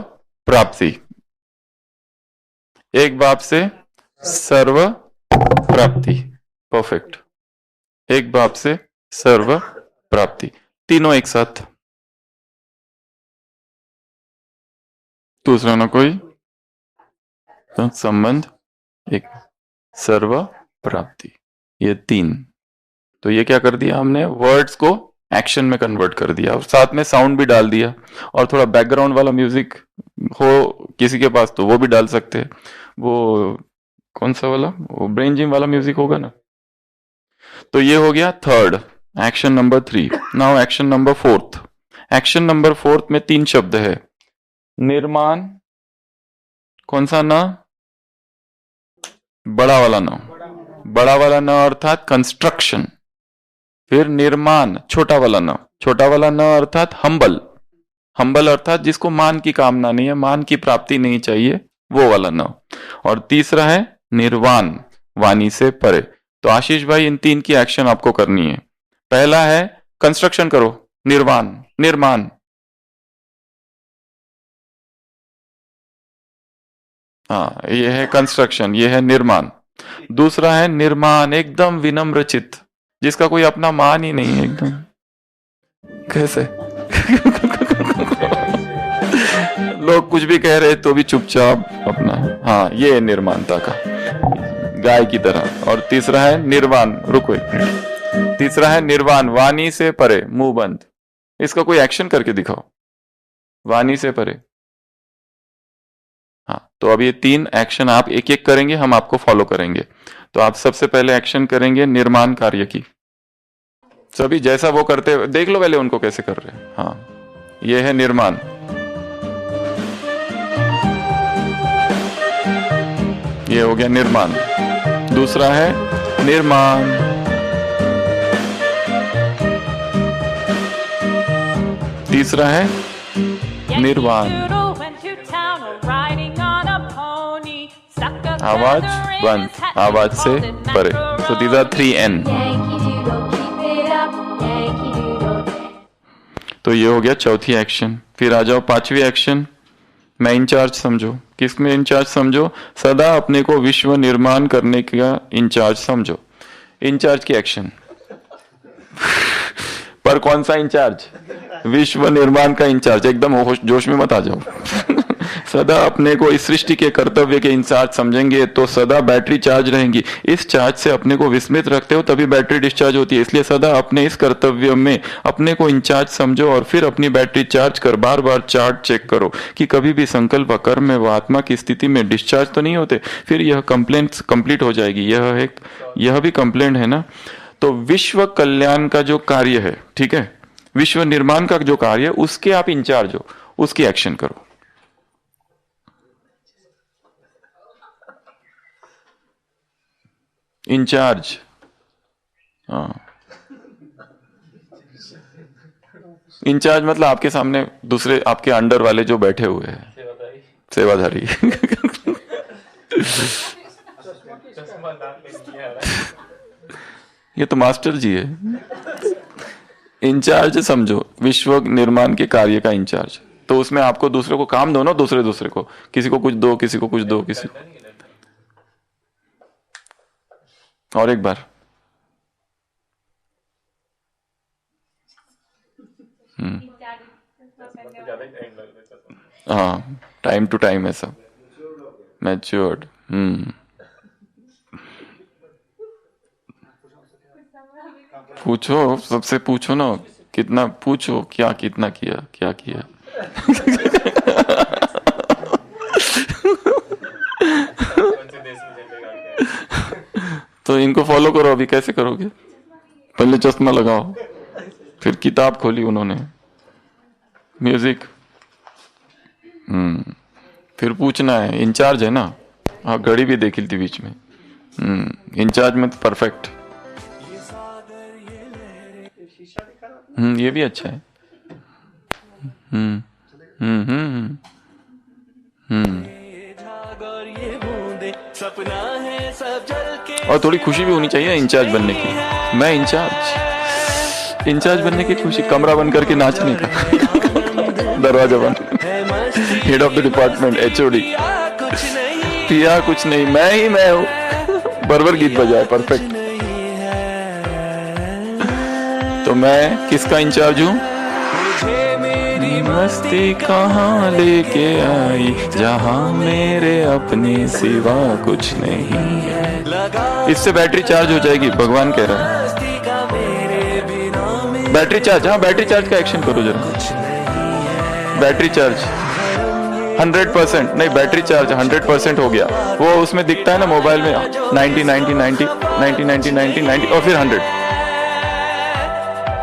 प्राप्ति, एक बाप से सर्व प्राप्ति। परफेक्ट। एक बाप से सर्व प्राप्ति, तीनों एक साथ। दूसरा ना कोई, संबंध, एक सर्व प्राप्ति। ये 3। तो ये क्या कर दिया हमने, वर्ड्स को एक्शन में कन्वर्ट कर दिया और साथ में साउंड भी डाल दिया, और थोड़ा बैकग्राउंड वाला म्यूजिक हो किसी के पास तो वो भी डाल सकते हैं। वो कौन सा वाला, वो ब्रेन जिम वाला म्यूजिक होगा ना। तो ये हो गया third, action number 3। Now action number 4। Action number 4 में 3 शब्द है। निर्माण, कौन सा न, बड़ा वाला न, बड़ा वाला न अर्थात कंस्ट्रक्शन। फिर निर्माण, छोटा वाला न, छोटा वाला न अर्थात हम्बल, हम्बल अर्थात जिसको मान की कामना नहीं है, मान की प्राप्ति नहीं चाहिए, वो वाला न। और तीसरा है निर्वाण, वाणी से परे। तो आशीष भाई इन 3 की एक्शन आपको करनी है। पहला है कंस्ट्रक्शन करो, निर्वाण, निर्माण। हाँ, ये है कंस्ट्रक्शन, ये है निर्माण। दूसरा है निर्माण, एकदम विनम्र चित्त, जिसका कोई अपना मान ही नहीं है, एकदम कैसे लोग कुछ भी कह रहे तो भी चुपचाप अपना। हाँ, ये है निर्माणता का, गाय की तरह। और तीसरा है निर्वाण, रुको एक मिनट, तीसरा है निर्वाण, वाणी से परे, मुंह बंद। इसका कोई एक्शन करके दिखाओ, वाणी से परे। हाँ, तो अब ये 3 एक्शन आप एक एक करेंगे, हम आपको फॉलो करेंगे। तो आप सबसे पहले एक्शन करेंगे निर्माण कार्य की। सभी जैसा वो करते देख लो पहले उनको कैसे कर रहे हैं। हाँ, ये है निर्माण। ये हो गया निर्माण। दूसरा है निर्माण, तीसरा है निर्वाण। आवाज बंद, आवाज से परे। So these are 3 N। तो ये हो गया चौथी एक्शन। फिर आ जाओ 5वीं एक्शन, मैं इंचार्ज समझो। किसमें इंचार्ज समझो, सदा अपने को विश्व निर्माण करने का इंचार्ज समझो। इंचार्ज की एक्शन पर कौन सा इंचार्ज, विश्व निर्माण का इंचार्ज। एकदम जोश में मत आ जाओ सदा अपने को इस सृष्टि के कर्तव्य के इंचार्ज समझेंगे तो सदा बैटरी चार्ज रहेंगी। इस चार्ज से अपने को विस्मित रखते हो तभी बैटरी डिस्चार्ज होती है। इसलिए सदा अपने इस कर्तव्य में अपने को इंचार्ज समझो और फिर अपनी बैटरी चार्ज कर बार बार चार्ज चेक करो कि कभी भी संकल्प कर्म में व आत्मा की स्थिति में डिस्चार्ज तो नहीं होते। फिर यह कंप्लेंट कंप्लीट हो जाएगी। यह भी कंप्लेंट है ना। तो विश्व कल्याण का जो कार्य है, ठीक है, विश्व निर्माण का जो कार्य है उसके आप इंचार्ज हो, उसकी एक्शन करो। इंचार्ज, हाँ, इंचार्ज मतलब आपके सामने दूसरे आपके अंडर वाले जो बैठे हुए हैं, सेवाधारी ये तो मास्टर जी है। इंचार्ज समझो, विश्व निर्माण के कार्य का इंचार्ज। तो उसमें आपको दूसरे को काम दो ना, दूसरे को, किसी को कुछ दो, किसी को कुछ दो, किसी को। और एक बार, हाँ, टाइम टू टाइम है सब, मैच्योर्ड। पूछो, सबसे पूछो ना, कितना पूछो, क्या कितना किया, क्या किया तो इनको फॉलो करो। अभी कैसे करोगे, पहले चश्मा लगाओ, फिर किताब खोली उन्होंने, म्यूजिक, फिर पूछना है। इंचार्ज है ना, हाँ, घड़ी भी देखी थी बीच में। इंचार्ज में तो परफेक्ट। ये भी अच्छा है। और थोड़ी खुशी भी होनी चाहिए इंचार्ज बनने की। मैं इंचार्ज बनने की खुशी, कमरा बंद करके नाचने का दरवाजा बंद, head of the department, HOD, पिया कुछ नहीं, मैं हूँ, बरबर गीत बजाए, परफेक्ट। तो मैं किसका इंचार्ज हूँ? मस्ती कहाँ लेके आई जहाँ मेरे अपने सिवा कुछ नहीं है। इससे बैटरी चार्ज हो जाएगी, भगवान कह रहा है। बैटरी चार्ज, हाँ बैटरी चार्ज का एक्शन करो जरा। बैटरी चार्ज 100%, नहीं बैटरी चार्ज 100% हो गया। वो उसमें दिखता है ना मोबाइल में 90 90 90 90 90 90 90 और फिर 100।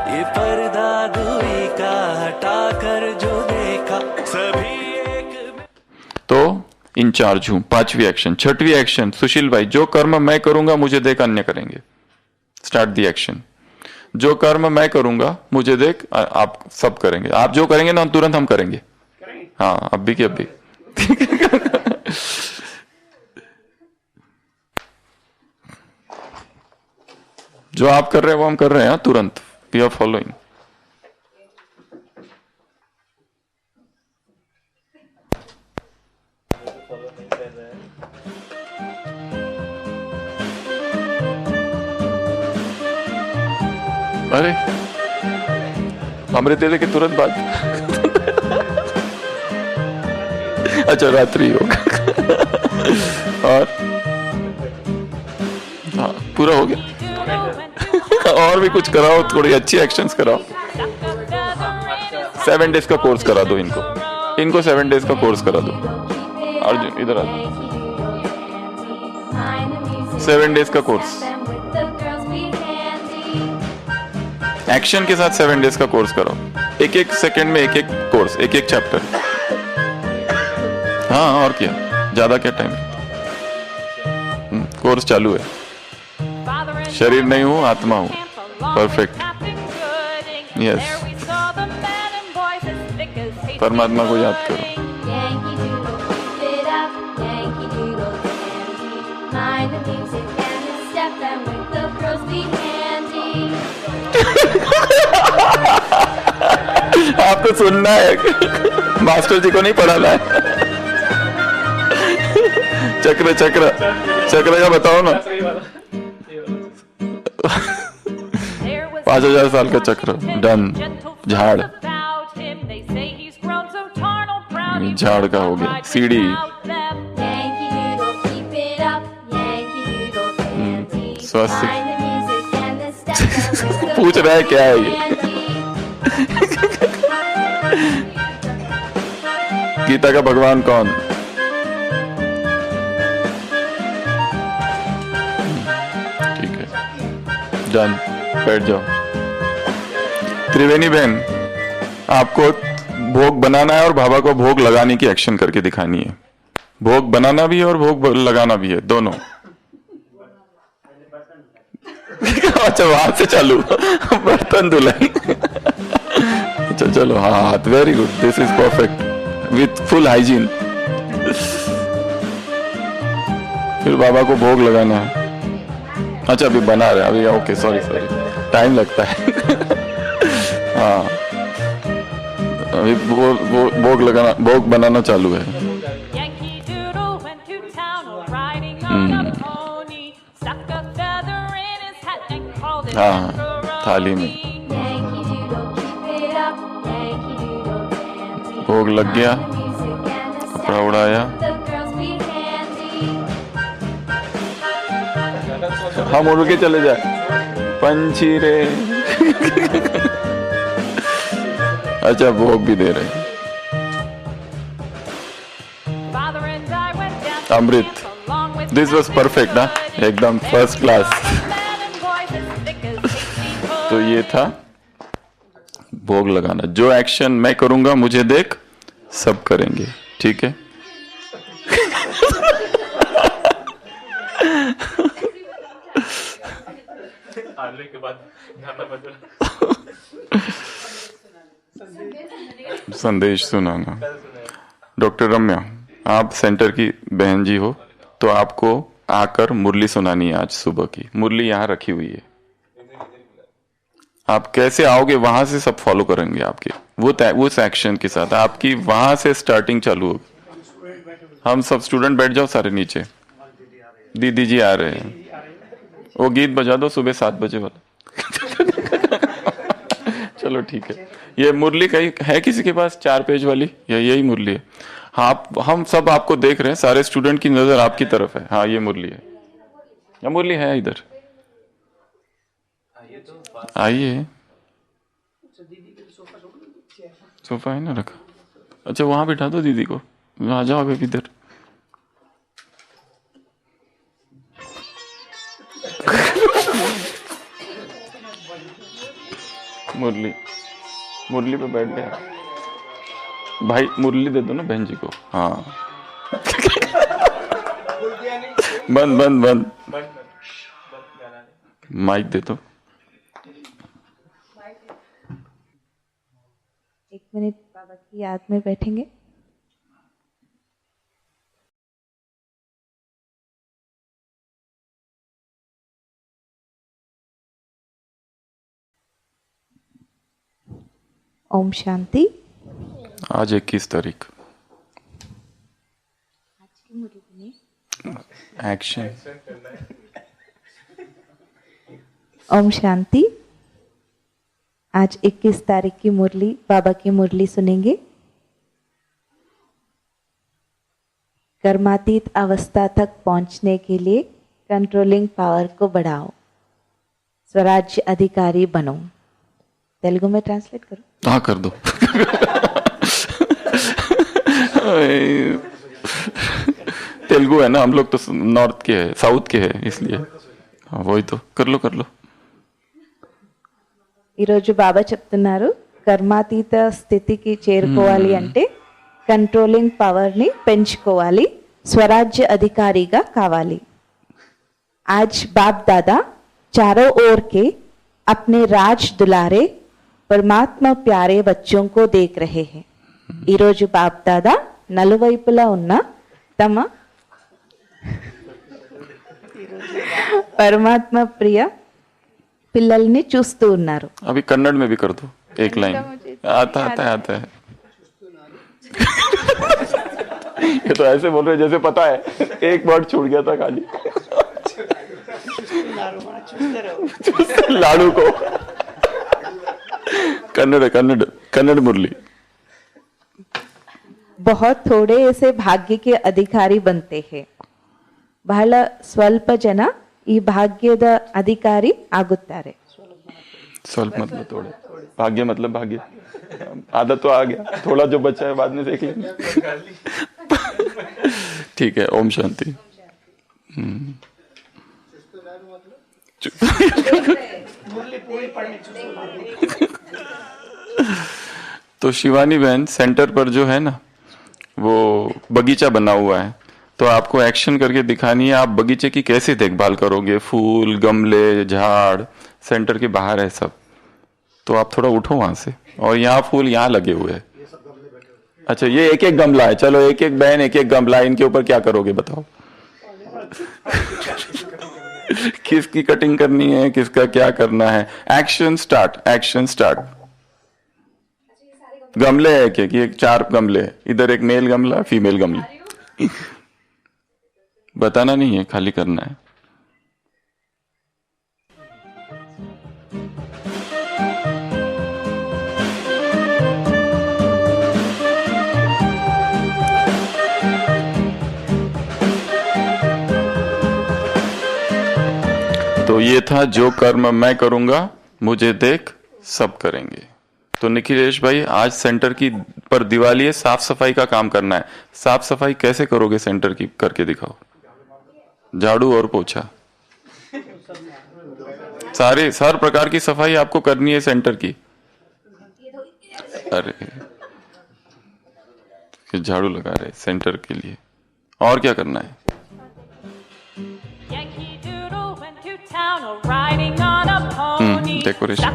ये पर्दा दूरी का हटा कर जो देखा सभी एक। तो इंचार्ज हूं, 5वीं एक्शन। 6वीं एक्शन, सुशील भाई, जो कर्म मैं करूंगा मुझे देख अन्य करेंगे। Start the action. जो कर्म मैं करूंगा मुझे देख आप सब करेंगे। आप जो करेंगे ना तुरंत हम करेंगे। हाँ अब भी कि अब भी। जो आप कर रहे हैं वो हम कर रहे हैं तुरंत। We are following. अरे अमृत दे के तुरंत बाद। अच्छा रात्रि होगा। और हाँ पूरा हो गया। और भी कुछ कराओ, थोड़ी अच्छी एक्शंस कराओ। 7 डेज का कोर्स करा दो इनको 7 डेज का कोर्स करा दो। अर्जुन इधर आ जाओ। 7 डेज का कोर्स एक्शन के साथ 7 डेज का कोर्स करो। एक सेकंड में एक कोर्स, एक चैप्टर। हाँ और क्या, ज्यादा क्या टाइम। कोर्स चालू है। शरीर नहीं हूं, आत्मा हूं। परफेक्ट। यस, परमात्मा को याद करो। आपको सुनना है, मास्टर जी को नहीं पढ़ाना है। चक्र चक्र चक्र का बताओ ना। 5000 साल का चक्र। डन। झाड़, झाड़ का हो गया। सीढ़ी, स्वास्थ्य। पूछ रहा है क्या है ये। गीता का भगवान कौन? ठीक है, डन। बैठ जाओ। त्रिवेणी बहन, आपको भोग बनाना है और बाबा को भोग लगाने की एक्शन करके दिखानी है। भोग बनाना भी है और भोग लगाना भी है, दोनों। अच्छा वहां से चालू। बर्तन धुलाई। अच्छा चलो, हाँ हाथ। Very good, this is perfect with full hygiene. फिर बाबा को भोग लगाना है। अच्छा अभी बना रहे, अभी ओके, सॉरी टाइम लगता है। हाँ अभी भोग लगाना, भोग बनाना चालू है। हाँ थाली में भोग लग गया, कपड़ा उड़ाया। हम उड़ के चले जाए। पंछी रे। अच्छा भोग भी दे रहे। अमृत, दिस वॉज परफेक्ट ना, एकदम फर्स्ट क्लास। तो ये था भोग लगाना। जो एक्शन मैं करूंगा मुझे देख सब करेंगे, ठीक है। के बाद संदेश सुनाना। डॉक्टर रम्या, आप सेंटर की बहन जी हो, तो आपको आकर मुरली सुनानी है। आज सुबह की मुरली यहाँ रखी हुई है। आप कैसे आओगे वहां से सब फॉलो करेंगे आपके, वो एक्शन के साथ आपकी वहां से स्टार्टिंग चालू होगी। हम सब स्टूडेंट बैठ जाओ सारे नीचे। दीदी जी आ रहे हैं, वो गीत बजा दो सुबह 7 बजे वाला। चलो ठीक है। ये मुरली कहीं है किसी के पास 4 पेज वाली, या यही मुरली है? हाँ हम सब आपको देख रहे हैं, सारे स्टूडेंट की नजर आपकी तरफ है। हाँ ये मुरली है, या मुरली है इधर। आइए। सोफा है ना रखा? अच्छा वहां बिठा दो दीदी को, आ जाओ अभी इधर। मुरली, मुरली पे बैठ गया भाई, मुरली दे दो ना बहन जी को। हाँ बंद बंद बंद, माइक दे दो। 1 मिनट बाबा की याद में बैठेंगे। ओम शांति। आज 21 तारीख। एक्शन। ओम शांति। आज 21 तारीख की मुरली, बाबा की मुरली सुनेंगे। कर्मातीत अवस्था तक पहुंचने के लिए कंट्रोलिंग पावर को बढ़ाओ, स्वराज्य अधिकारी बनो। तेलुगु में ट्रांसलेट करो। हाँ कर दो। तेलुगु है ना, हम लोग तो नॉर्थ के है, साउथ के है, इसलिए हाँ वही तो कर लो कर लो। ఈరోజు బాబా చెప్తున్నారు కర్మాతీత స్థితికి చేరుకోవాలి అంటే కంట్రోలింగ్ పవర్ని పెంచుకోవాలి, స్వరాజ్య అధికారిగా కావాలి। आज बाप दादा चारों ओर के अपने राज दुलारे परमात्मा प्यारे बच्चों को देख रहे हैं। ఈరోజు బాప్ దాదా నలువైపులా ఉన్న తమ పరమాత్మ ప్రియ పిల్లల్ని చూస్తూ ఉన్నారు। अभी कन्नड़ में भी कर दो एक लाइन। आता आता है आता है। ये तो ऐसे बोल रहे जैसे पता है, एक वर्ड छूट गया था खाली। लाडू को कन्नड़ कन्नड़ कन्नड़ मुरली। बहुत थोड़े ऐसे भाग्य के अधिकारी बनते हैं, ಬಹಳ ಸ್ವಲ್ಪ ಜನ ಈ ಭಾಗ್ಯದ ಅಧಿಕಾರಿ ಆಗುತ್ತಾರೆ। स्वल्प मतलब थोड़े, भाग्य मतलब भाग्य, आधा तो आ गया, थोड़ा जो बचा है बाद में देख लेंगे। ठीक है, ओम शांति। तो शिवानी बहन सेंटर पर जो है ना, वो बगीचा बना हुआ है, तो आपको एक्शन करके दिखानी है आप बगीचे की कैसे देखभाल करोगे। फूल, गमले, झाड़ सेंटर के बाहर है सब, तो आप थोड़ा उठो वहां से। और यहाँ फूल यहाँ लगे हुए हैं। अच्छा ये एक एक गमला है, चलो एक एक बहन एक एक गमला, इनके ऊपर क्या करोगे बताओ। किसकी कटिंग करनी है, किसका क्या करना है। Action start, action start. गमले है कि एक 4 गमले, इधर एक मेल गमला, फीमेल गमला। बताना नहीं है, खाली करना है। तो ये था जो कर्म मैं करूंगा मुझे देख सब करेंगे। तो निखिलेश भाई आज सेंटर की पर दिवाली है, साफ सफाई का काम करना है। साफ सफाई कैसे करोगे सेंटर की, करके दिखाओ। झाड़ू और पोछा, सारे हर प्रकार की सफाई आपको करनी है सेंटर की। अरे झाड़ू लगा रहे सेंटर के लिए, और क्या करना है। डेकोरेशन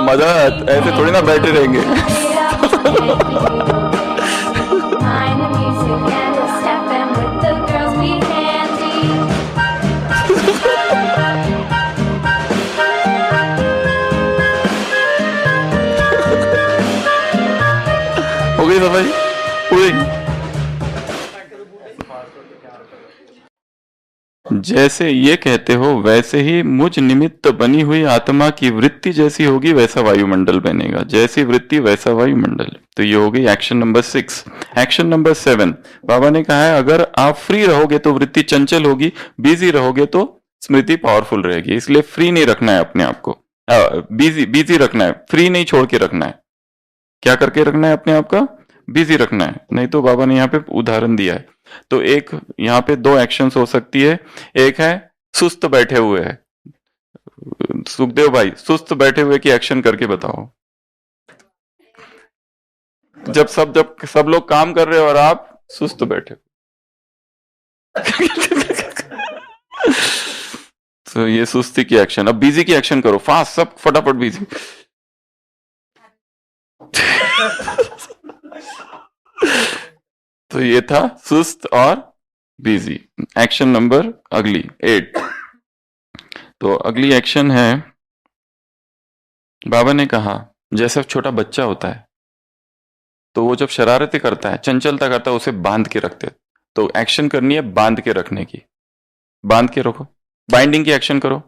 मदद, ऐसे थोड़ी ना बैठे रहेंगे। हो गई सफाई पूरी। जैसे ये कहते हो वैसे ही मुझ निमित्त बनी हुई आत्मा की वृत्ति जैसी होगी वैसा वायुमंडल बनेगा। जैसी वृत्ति वैसा वायुमंडल। तो ये हो गई एक्शन नंबर 6। एक्शन नंबर 7 बाबा ने कहा है अगर आप फ्री रहोगे तो वृत्ति चंचल होगी, बिजी रहोगे तो स्मृति पावरफुल रहेगी। इसलिए फ्री नहीं रखना है अपने आप को। बिजी बिजी रखना है, फ्री नहीं छोड़ के रखना है। क्या करके रखना है अपने आप का? बिजी रखना है। नहीं तो बाबा ने यहाँ पे उदाहरण दिया है। तो एक यहाँ पे दो एक्शंस हो सकती है। एक है सुस्त बैठे हुए है, सुखदेव भाई सुस्त बैठे हुए की एक्शन करके बताओ। जब सब लोग काम कर रहे हो और आप सुस्त बैठे तो ये सुस्ती की एक्शन। अब बिजी की एक्शन करो, फास्ट, सब फटाफट बिजी। तो ये था सुस्त और बिजी। एक्शन नंबर अगली 8। तो अगली एक्शन है, बाबा ने कहा जैसे छोटा बच्चा होता है तो वो जब शरारतें करता है, चंचलता करता है, उसे बांध के रखते। तो एक्शन करनी है बांध के रखने की। बांध के रखो, बाइंडिंग की एक्शन करो।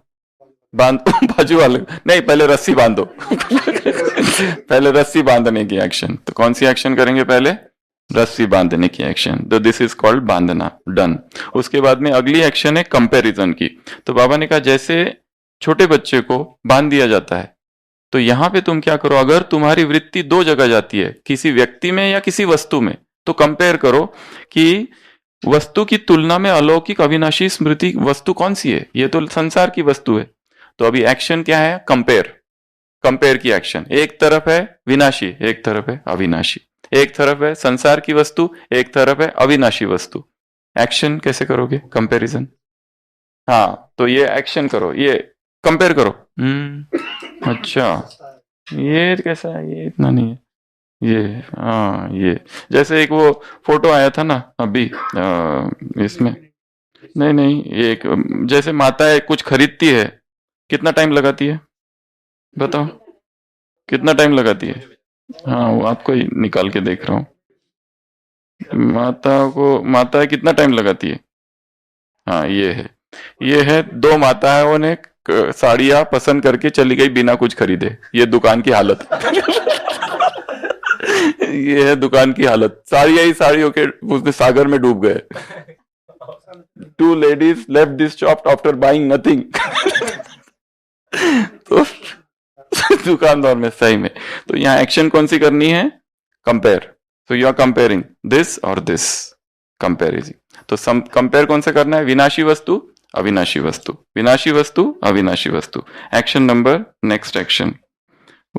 बांध बाजू वाले नहीं, पहले रस्सी बांधो। पहले रस्सी बांधने की एक्शन। तो कौन सी एक्शन करेंगे? पहले रस्सी बांधने की एक्शन। तो दिस इज कॉल्ड बांधना, डन। उसके बाद में अगली एक्शन है कंपैरिजन की। तो बाबा ने कहा जैसे छोटे बच्चे को बांध दिया जाता है, तो यहां पे तुम क्या करो, अगर तुम्हारी वृत्ति दो जगह जाती है, किसी व्यक्ति में या किसी वस्तु में, तो कंपेयर करो कि वस्तु की तुलना में अलौकिक अविनाशी स्मृति वस्तु कौन सी है। ये तो संसार की वस्तु है। तो अभी एक्शन क्या है? कंपेयर। कंपेयर की एक्शन। एक तरफ है विनाशी, एक तरफ है अविनाशी। एक तरफ है संसार की वस्तु, एक तरफ है अविनाशी वस्तु। एक्शन कैसे करोगे? कंपैरिजन। हाँ, तो ये एक्शन करो, ये कंपेयर करो। अच्छा, ये कैसा है? ये इतना नहीं है। ये हाँ, ये जैसे एक वो फोटो आया था ना अभी इसमें, नहीं, एक जैसे माता कुछ खरीदती है, कितना टाइम लगाती है बताओ? कितना टाइम लगाती है? हाँ, वो आपको ही निकाल के देख रहा हूँ। माता कितना टाइम लगाती है? हाँ, ये है दो माताओं ने साड़ियां पसंद करके चली गई बिना कुछ खरीदे। ये दुकान की हालत। ये है दुकान की हालत। साड़ियां ही साड़ियों के उसने सागर में डूब गए। 2 ladies left this shop after buying nothing। तो दुकानदार में सही में। तो यहाँ एक्शन कौन सी करनी है? कंपेयर। तो यू आर कंपेयरिंग दिस और दिस, कंपेरिजन। तो कंपेयर कौन सा करना है? विनाशी वस्तु अविनाशी वस्तु, विनाशी वस्तु अविनाशी वस्तु। Action number, next action.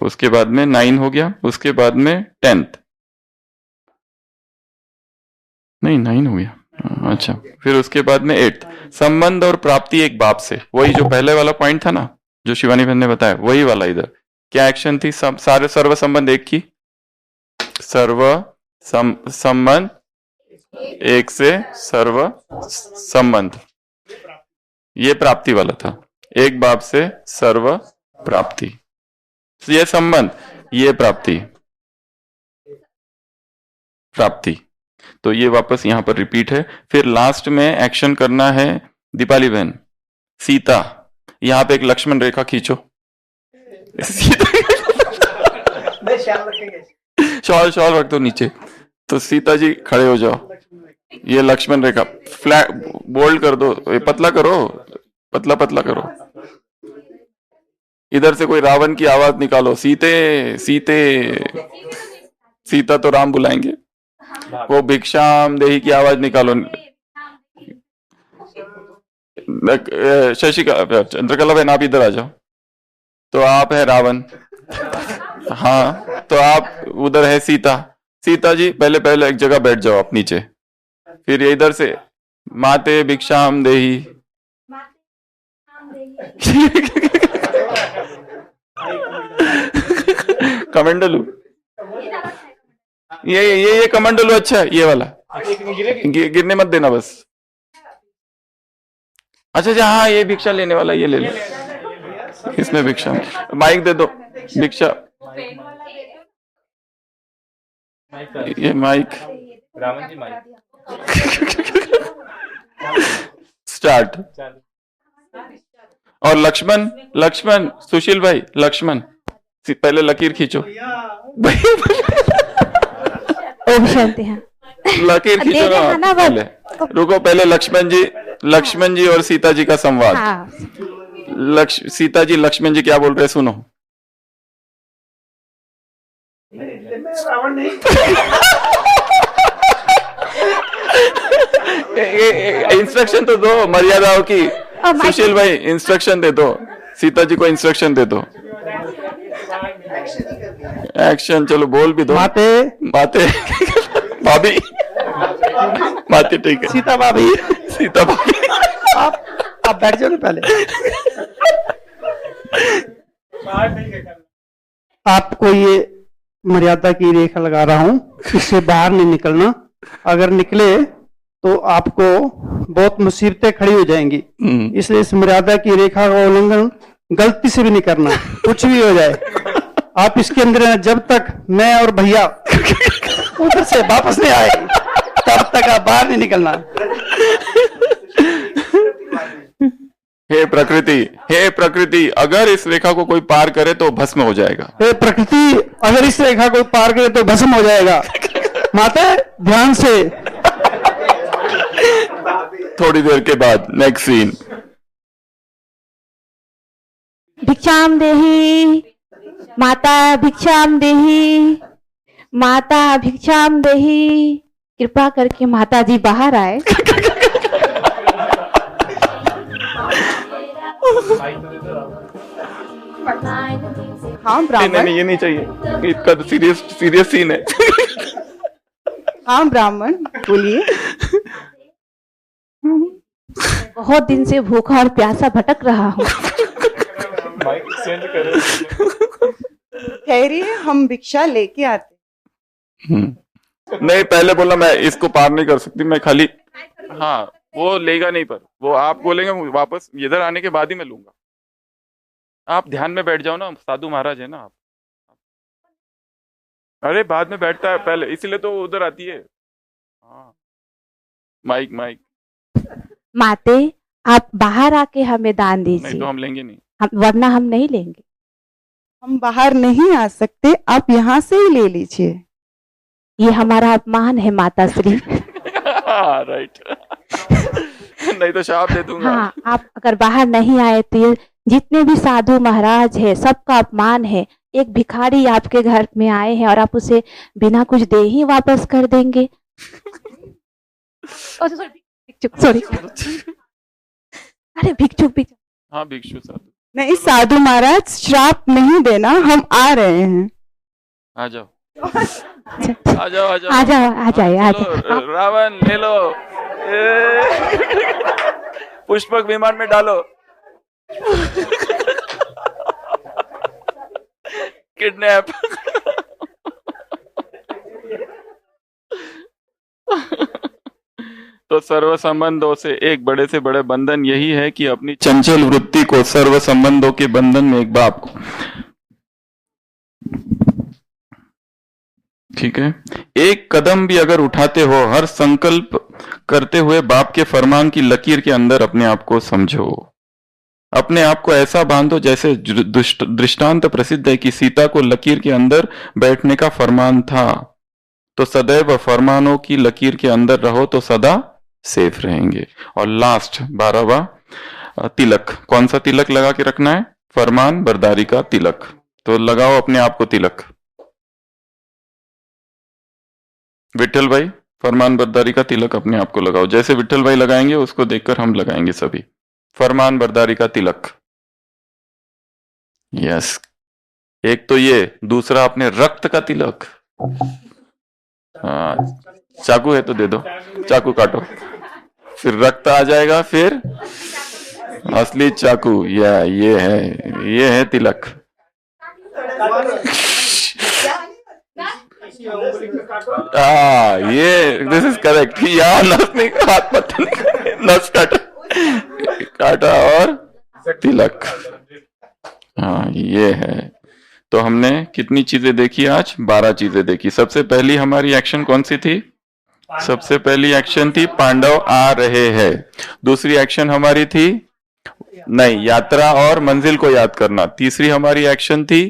उसके बाद में 9 हो गया। उसके बाद में 10th, नहीं 9 हो गया। अच्छा, फिर उसके बाद में 8th, संबंध और प्राप्ति एक बाप से। वही जो पहले वाला पॉइंट था ना, जो शिवानी बहन ने बताया, वही वाला। इधर क्या एक्शन थी? सारे सर्व संबंध एक की, सर्व संबंध एक से सर्व संबंध, ये प्राप्ति वाला था। एक बाप से सर्व प्राप्ति, ये संबंध, ये प्राप्ति। तो ये वापस यहां पर रिपीट है। फिर लास्ट में एक्शन करना है दीपाली बहन, सीता। यहां पे एक लक्ष्मण रेखा खींचो। शॉल रख दो नीचे। तो सीता जी खड़े हो जाओ। ये लक्ष्मण रेखा फ्लैट बोल्ड कर दो, पतला करो, पतला करो। इधर से कोई रावण की आवाज निकालो, सीते सीते। सीता तो राम बुलाएंगे। वो भिक्षाम देही की आवाज निकालो। शशिका, चंद्रकला बहन आप इधर आ जाओ। तो आप है रावण, हाँ, तो आप उधर है सीता। सीता जी पहले एक जगह बैठ जाओ आप नीचे। फिर ये इधर से माते भिक्षाम देही। कमंडलू, ये कमंडलू अच्छा है, ये वाला गिरने मत देना बस। अच्छा, हाँ, ये भिक्षा लेने वाला, ये ले लो। इसमें भिक्षा, माइक दे दो। भिक्षा, ये माइक, रावण जी माइक स्टार्ट। और लक्ष्मण सुशील भाई, लक्ष्मण पहले लकीर खींचो। ओम शांति। हाँ, लकीर खींचो ना पहले। रुको, पहले लक्ष्मण जी और सीता जी का संवाद। हाँ। सीता जी लक्ष्मण जी क्या बोल रहे हैं, सुनो। मैं रावण नहीं। इंस्ट्रक्शन तो दो मर्यादाओं की। सुशील भाई इंस्ट्रक्शन दे दो, सीता जी को इंस्ट्रक्शन दे दो। एक्शन चलो बोल भी दो। माते बातें भाभी बातें ठीक है। सीता भाभी, सीता भाभी आप बैठ जाओ ना पहले। आपको ये मर्यादा की रेखा लगा रहा हूं, इससे बाहर नहीं निकलना। अगर निकले तो आपको बहुत मुसीबतें खड़ी हो जाएंगी। इसलिए इस मर्यादा की रेखा का उल्लंघन गलती से भी नहीं करना, कुछ भी हो जाए। आप इसके अंदर हैं, जब तक मैं और भैया उधर से वापस नहीं आए तब तक आप बाहर नहीं निकलना। हे प्रकृति अगर इस रेखा को कोई पार करे तो भस्म हो जाएगा। हे प्रकृति अगर इस रेखा को पार करे तो भस्म हो जाएगा। माता ध्यान से। थोड़ी देर के बाद नेक्स्ट सीन। भिक्षाम देहि माता, भिक्षाम देहि माता, भिक्षाम देहि। कृपा करके माता जी बाहर आए। हाँ ब्राह्मण। नहीं ये नहीं चाहिए, इसका तो सीरियस सीन है। हाँ ब्राह्मण बोलिए। बहुत दिन से भूखा और प्यासा भटक रहा हूँ। ठहरिए, हम भिक्षा लेके आते। नहीं पहले बोला मैं इसको पार नहीं कर सकती, मैं खाली। हाँ वो लेगा नहीं, पर वो आप बोलेंगे वापस इधर आने के बाद ही मैं लूंगा। आप ध्यान में बैठ जाओ ना, साधु महाराज है ना आप। अरे बाद में बैठता है पहले, इसीलिए तो उधर आती है। हाँ माइक। माते आप बाहर आके हमें दान नहीं दीजिए। तो हम लेंगे नहीं। वरना हम नहीं लेंगे। हम बाहर नहीं आ सकते, आप यहाँ से ही ले लीजिए। ये हमारा अपमान है माता श्री। राइट। नहीं तो शाप दे दूंगा। हाँ आप अगर बाहर नहीं आए तो ये जितने भी साधु महाराज है सबका अपमान है। एक भिखारी आपके घर में आए हैं और आप उसे बिना कुछ दे ही वापस कर देंगे। सॉरी अरे भिक्षुक। हाँ भिक्षु साधु। नहीं साधु महाराज, श्राप नहीं देना, हम आ रहे हैं। आ जाओ आ जाइए। रावण ले लो, पुष्पक विमान में डालो। किडनैप। तो सर्व संबंधों से एक बड़े से बड़े बंधन यही है कि अपनी चंचल वृत्ति को सर्व संबंधों के बंधन में एक बाप को, ठीक है, एक कदम भी अगर उठाते हो, हर संकल्प करते हुए बाप के फरमान की लकीर के अंदर अपने आप को समझो। अपने आप को ऐसा बांधो जैसे दृष्टांत प्रसिद्ध है कि सीता को लकीर के अंदर बैठने का फरमान था। तो सदैव फरमानों की लकीर के अंदर रहो तो सदा सेफ रहेंगे। और लास्ट 12वां तिलक, कौन सा तिलक लगा के रखना है? फरमान बरदारी का तिलक। तो लगाओ अपने आप को तिलक। विठल भाई फरमान बरदारी का तिलक अपने आप को लगाओ। जैसे विठल भाई लगाएंगे उसको देखकर हम लगाएंगे सभी। फरमान बरदारी का तिलक। यस, एक तो ये, दूसरा अपने रक्त का तिलक। हाँ, चाकू है तो दे दो, चाकू काटो, फिर रक्त आ जाएगा, फिर असली चाकू। ये है तिलक। ये दिस इज करेक्ट। यहाँ नस नहीं, हाथ पत्थर नहीं, नस काटा और तिलक। हाँ ये है। तो हमने कितनी चीजें देखी आज? 12 चीजें देखी। सबसे पहली हमारी एक्शन कौन सी थी? सबसे पहली एक्शन थी पांडव आ रहे हैं। दूसरी एक्शन हमारी थी नहीं, यात्रा और मंजिल को याद करना। तीसरी हमारी एक्शन थी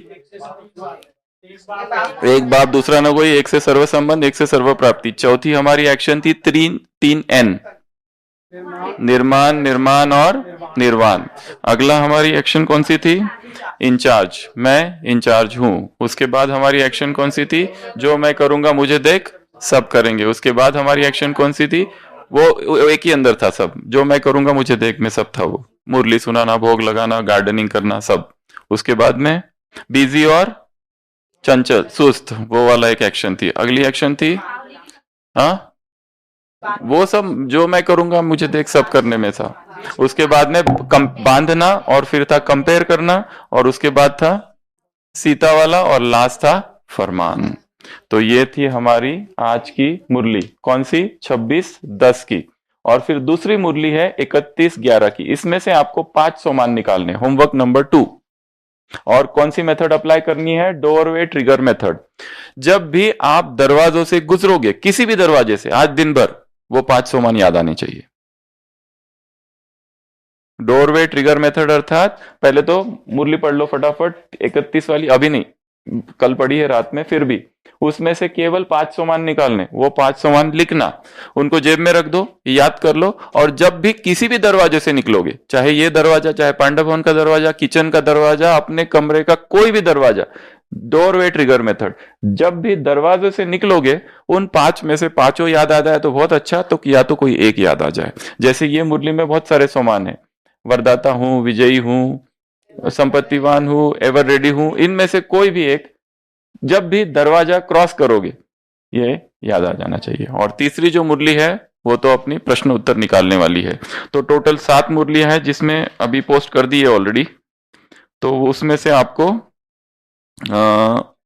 एक बाप दूसरा न कोई, एक से सर्व संबंध, एक से सर्व प्राप्ति। चौथी हमारी एक्शन थी 3 N, निर्माण, निर्माण और निर्वाण। अगला हमारी एक्शन कौन सी थी? इंचार्ज, मैं इंचार्ज हूं। उसके बाद हमारी एक्शन कौन सी थी? जो मैं करूंगा मुझे देख सब करेंगे। उसके बाद हमारी एक्शन कौन सी थी? वो एक ही अंदर था सब, जो मैं करूंगा मुझे देख में सब था वो। मुरली सुनाना, भोग लगाना, गार्डनिंग करना, सब। उसके बाद में बिजी और चंचल, सुस्त, वो वाला एक एक्शन थी। अगली एक्शन थी हाँ, वो सब जो मैं करूंगा मुझे देख सब करने में था। उसके बाद में बांधना, और फिर था कंपेयर करना, और उसके बाद था सीता वाला, और लास्ट था फरमान। तो ये थी हमारी आज की मुरली। कौन सी? 26/10 की। और फिर दूसरी मुरली है 31/11 की। इसमें से आपको 5 सोमान निकालने, होमवर्क नंबर 2। और कौन सी मेथड अप्लाई करनी है? Doorway trigger method. जब भी आप दरवाजों से गुजरोगे, किसी भी दरवाजे से, आज दिन भर, वो 5 सोमान याद आने चाहिए। डोरवे ट्रिगर मेथड अर्थात पहले तो मुरली पढ़ लो फटाफट, 31 वाली, अभी नहीं, कल पढ़ी है रात में, फिर भी उसमें से केवल 5 सोमान निकालने। वो 5 सोमान लिखना, उनको जेब में रख दो, याद कर लो। और जब भी किसी भी दरवाजे से निकलोगे, चाहे ये दरवाजा, चाहे पांडव भवन का दरवाजा, किचन का दरवाजा, अपने कमरे का कोई भी दरवाजा, डोरवे ट्रिगर मेथड, जब भी दरवाजे से निकलोगे, उन 5 में से 5 याद आ जाए तो बहुत अच्छा, तो या तो कोई एक याद आ जाए। जैसे ये मुरली में बहुत सारे सोमान है, वरदाता हूं, विजयी हूं, संपत्तिवान हूं, एवर रेडी हूं, इनमें से कोई भी एक जब भी दरवाजा क्रॉस करोगे ये याद आ जाना चाहिए। और तीसरी जो मुरली है वो तो अपनी प्रश्न उत्तर निकालने वाली है। तो टोटल 7 मुरलियां हैं, जिसमें अभी पोस्ट कर दी है ऑलरेडी। तो उसमें से आपको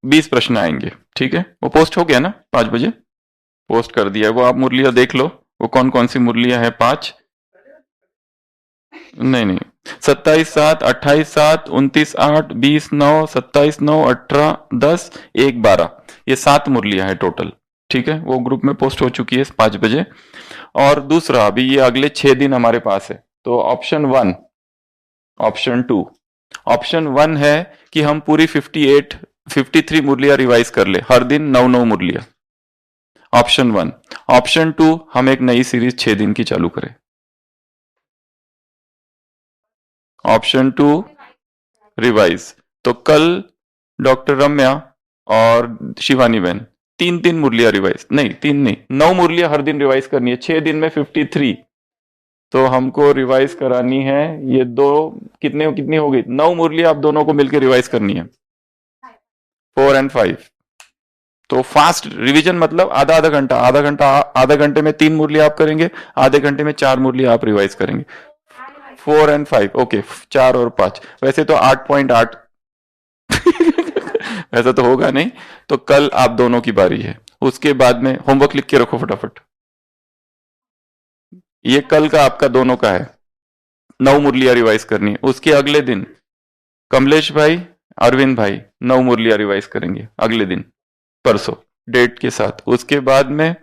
20 प्रश्न आएंगे। ठीक है, वो पोस्ट हो गया ना, 5 बजे पोस्ट कर दिया। वो आप मुरलियां देख लो, वो कौन कौन सी मुरलियां हैं। 5 नहीं, 27/7, 28/7, 29/8, 20/9, 27/9, 18/10, 1/12, ये 7 मुरलियां हैं टोटल। ठीक है, वो ग्रुप में पोस्ट हो चुकी है 5 बजे। और दूसरा, अभी ये अगले 6 दिन हमारे पास है। तो ऑप्शन 1, ऑप्शन 2, ऑप्शन 1 है कि हम पूरी 53 मुरलियां रिवाइज कर ले, हर दिन 9 मुरलियां। ऑप्शन 1। ऑप्शन 2, हम एक नई सीरीज 6 दिन की चालू करें। Option 2 revise. तो कल डॉक्टर रम्या और शिवानी बहन 3 मुरलियां रिवाइज, नहीं 3 नहीं, 9 मुरलियां हर दिन रिवाइज करनी है। 6 दिन में 53, तो हमको रिवाइज करानी है ये दो, कितनी हो गई? 9 मुरलियां आप दोनों को मिलकर रिवाइज करनी है, 4 और 5। तो फास्ट रिवीजन मतलब आधा घंटा, आधा घंटे में 3 मुरलियां आप करेंगे, आधे घंटे में 4 मुरलियां आप रिवाइज करेंगे। 4 और 5, ओके, 4 और 5, वैसे तो 8.8 वैसा तो होगा नहीं। तो कल आप दोनों की बारी है। उसके बाद में होमवर्क लिख के रखो फटाफट, ये कल का आपका दोनों का है, 9 मुरलियां रिवाइज करनी है। उसके अगले दिन कमलेश भाई, अरविंद भाई 9 मुरलियां रिवाइज करेंगे अगले दिन, परसों डेट के साथ। उसके बाद में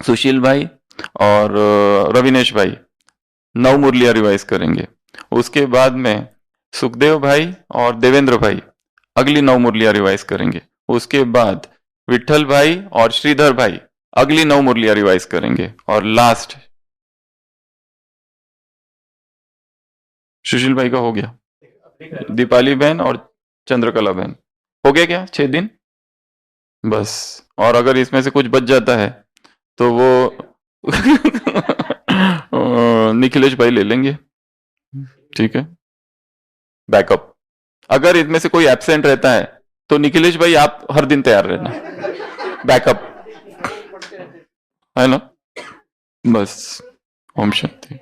सुशील भाई और रविनेश भाई 9 मुरलियां रिवाइज करेंगे। उसके बाद में सुखदेव भाई और देवेंद्र भाई अगली 9 मुरलियां रिवाइज करेंगे। उसके बाद विठल भाई और श्रीधर भाई अगली 9 मुरलियां रिवाइज करेंगे। और लास्ट सुशील भाई का हो गया, दीपाली बहन और चंद्रकला बहन हो गया क्या? 6 दिन बस। और अगर इसमें से कुछ बच जाता है तो वो निखिलेश भाई ले लेंगे। ठीक है, बैकअप। अगर इसमें से कोई एब्सेंट रहता है तो निखिलेश भाई आप हर दिन तैयार रहना, बैकअप है ना। बस, ओम शांति।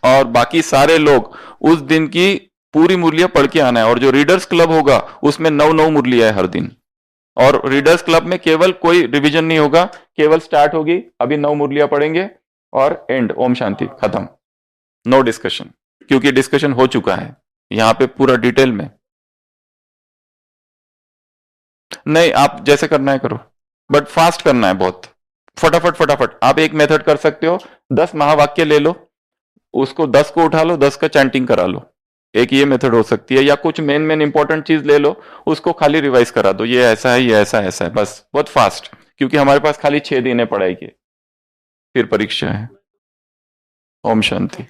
और बाकी सारे लोग उस दिन की पूरी मुरलियां पढ़ के आना है। और जो रीडर्स क्लब होगा उसमें 9 मुरलियां है हर दिन। और रीडर्स क्लब में केवल कोई रिवीजन नहीं होगा, केवल स्टार्ट होगी, अभी 9 मुरलियां पढ़ेंगे और एंड ओम शांति, खत्म, नो डिस्कशन, क्योंकि डिस्कशन हो चुका है यहां पे पूरा डिटेल में। नहीं, आप जैसे करना है करो, बट फास्ट करना है बहुत, फटाफट। आप एक मेथड कर सकते हो, 10 महावाक्य ले लो, उसको 10 को उठा लो, 10 का चैंटिंग करा लो, एक ये मेथड हो सकती है। या कुछ मेन इंपॉर्टेंट चीज ले लो, उसको खाली रिवाइज करा दो, ये ऐसा है, ये ऐसा है, बस, बहुत फास्ट, क्योंकि हमारे पास खाली 6 दिन है पढ़ाई के, फिर परीक्षा है। ओम शांति।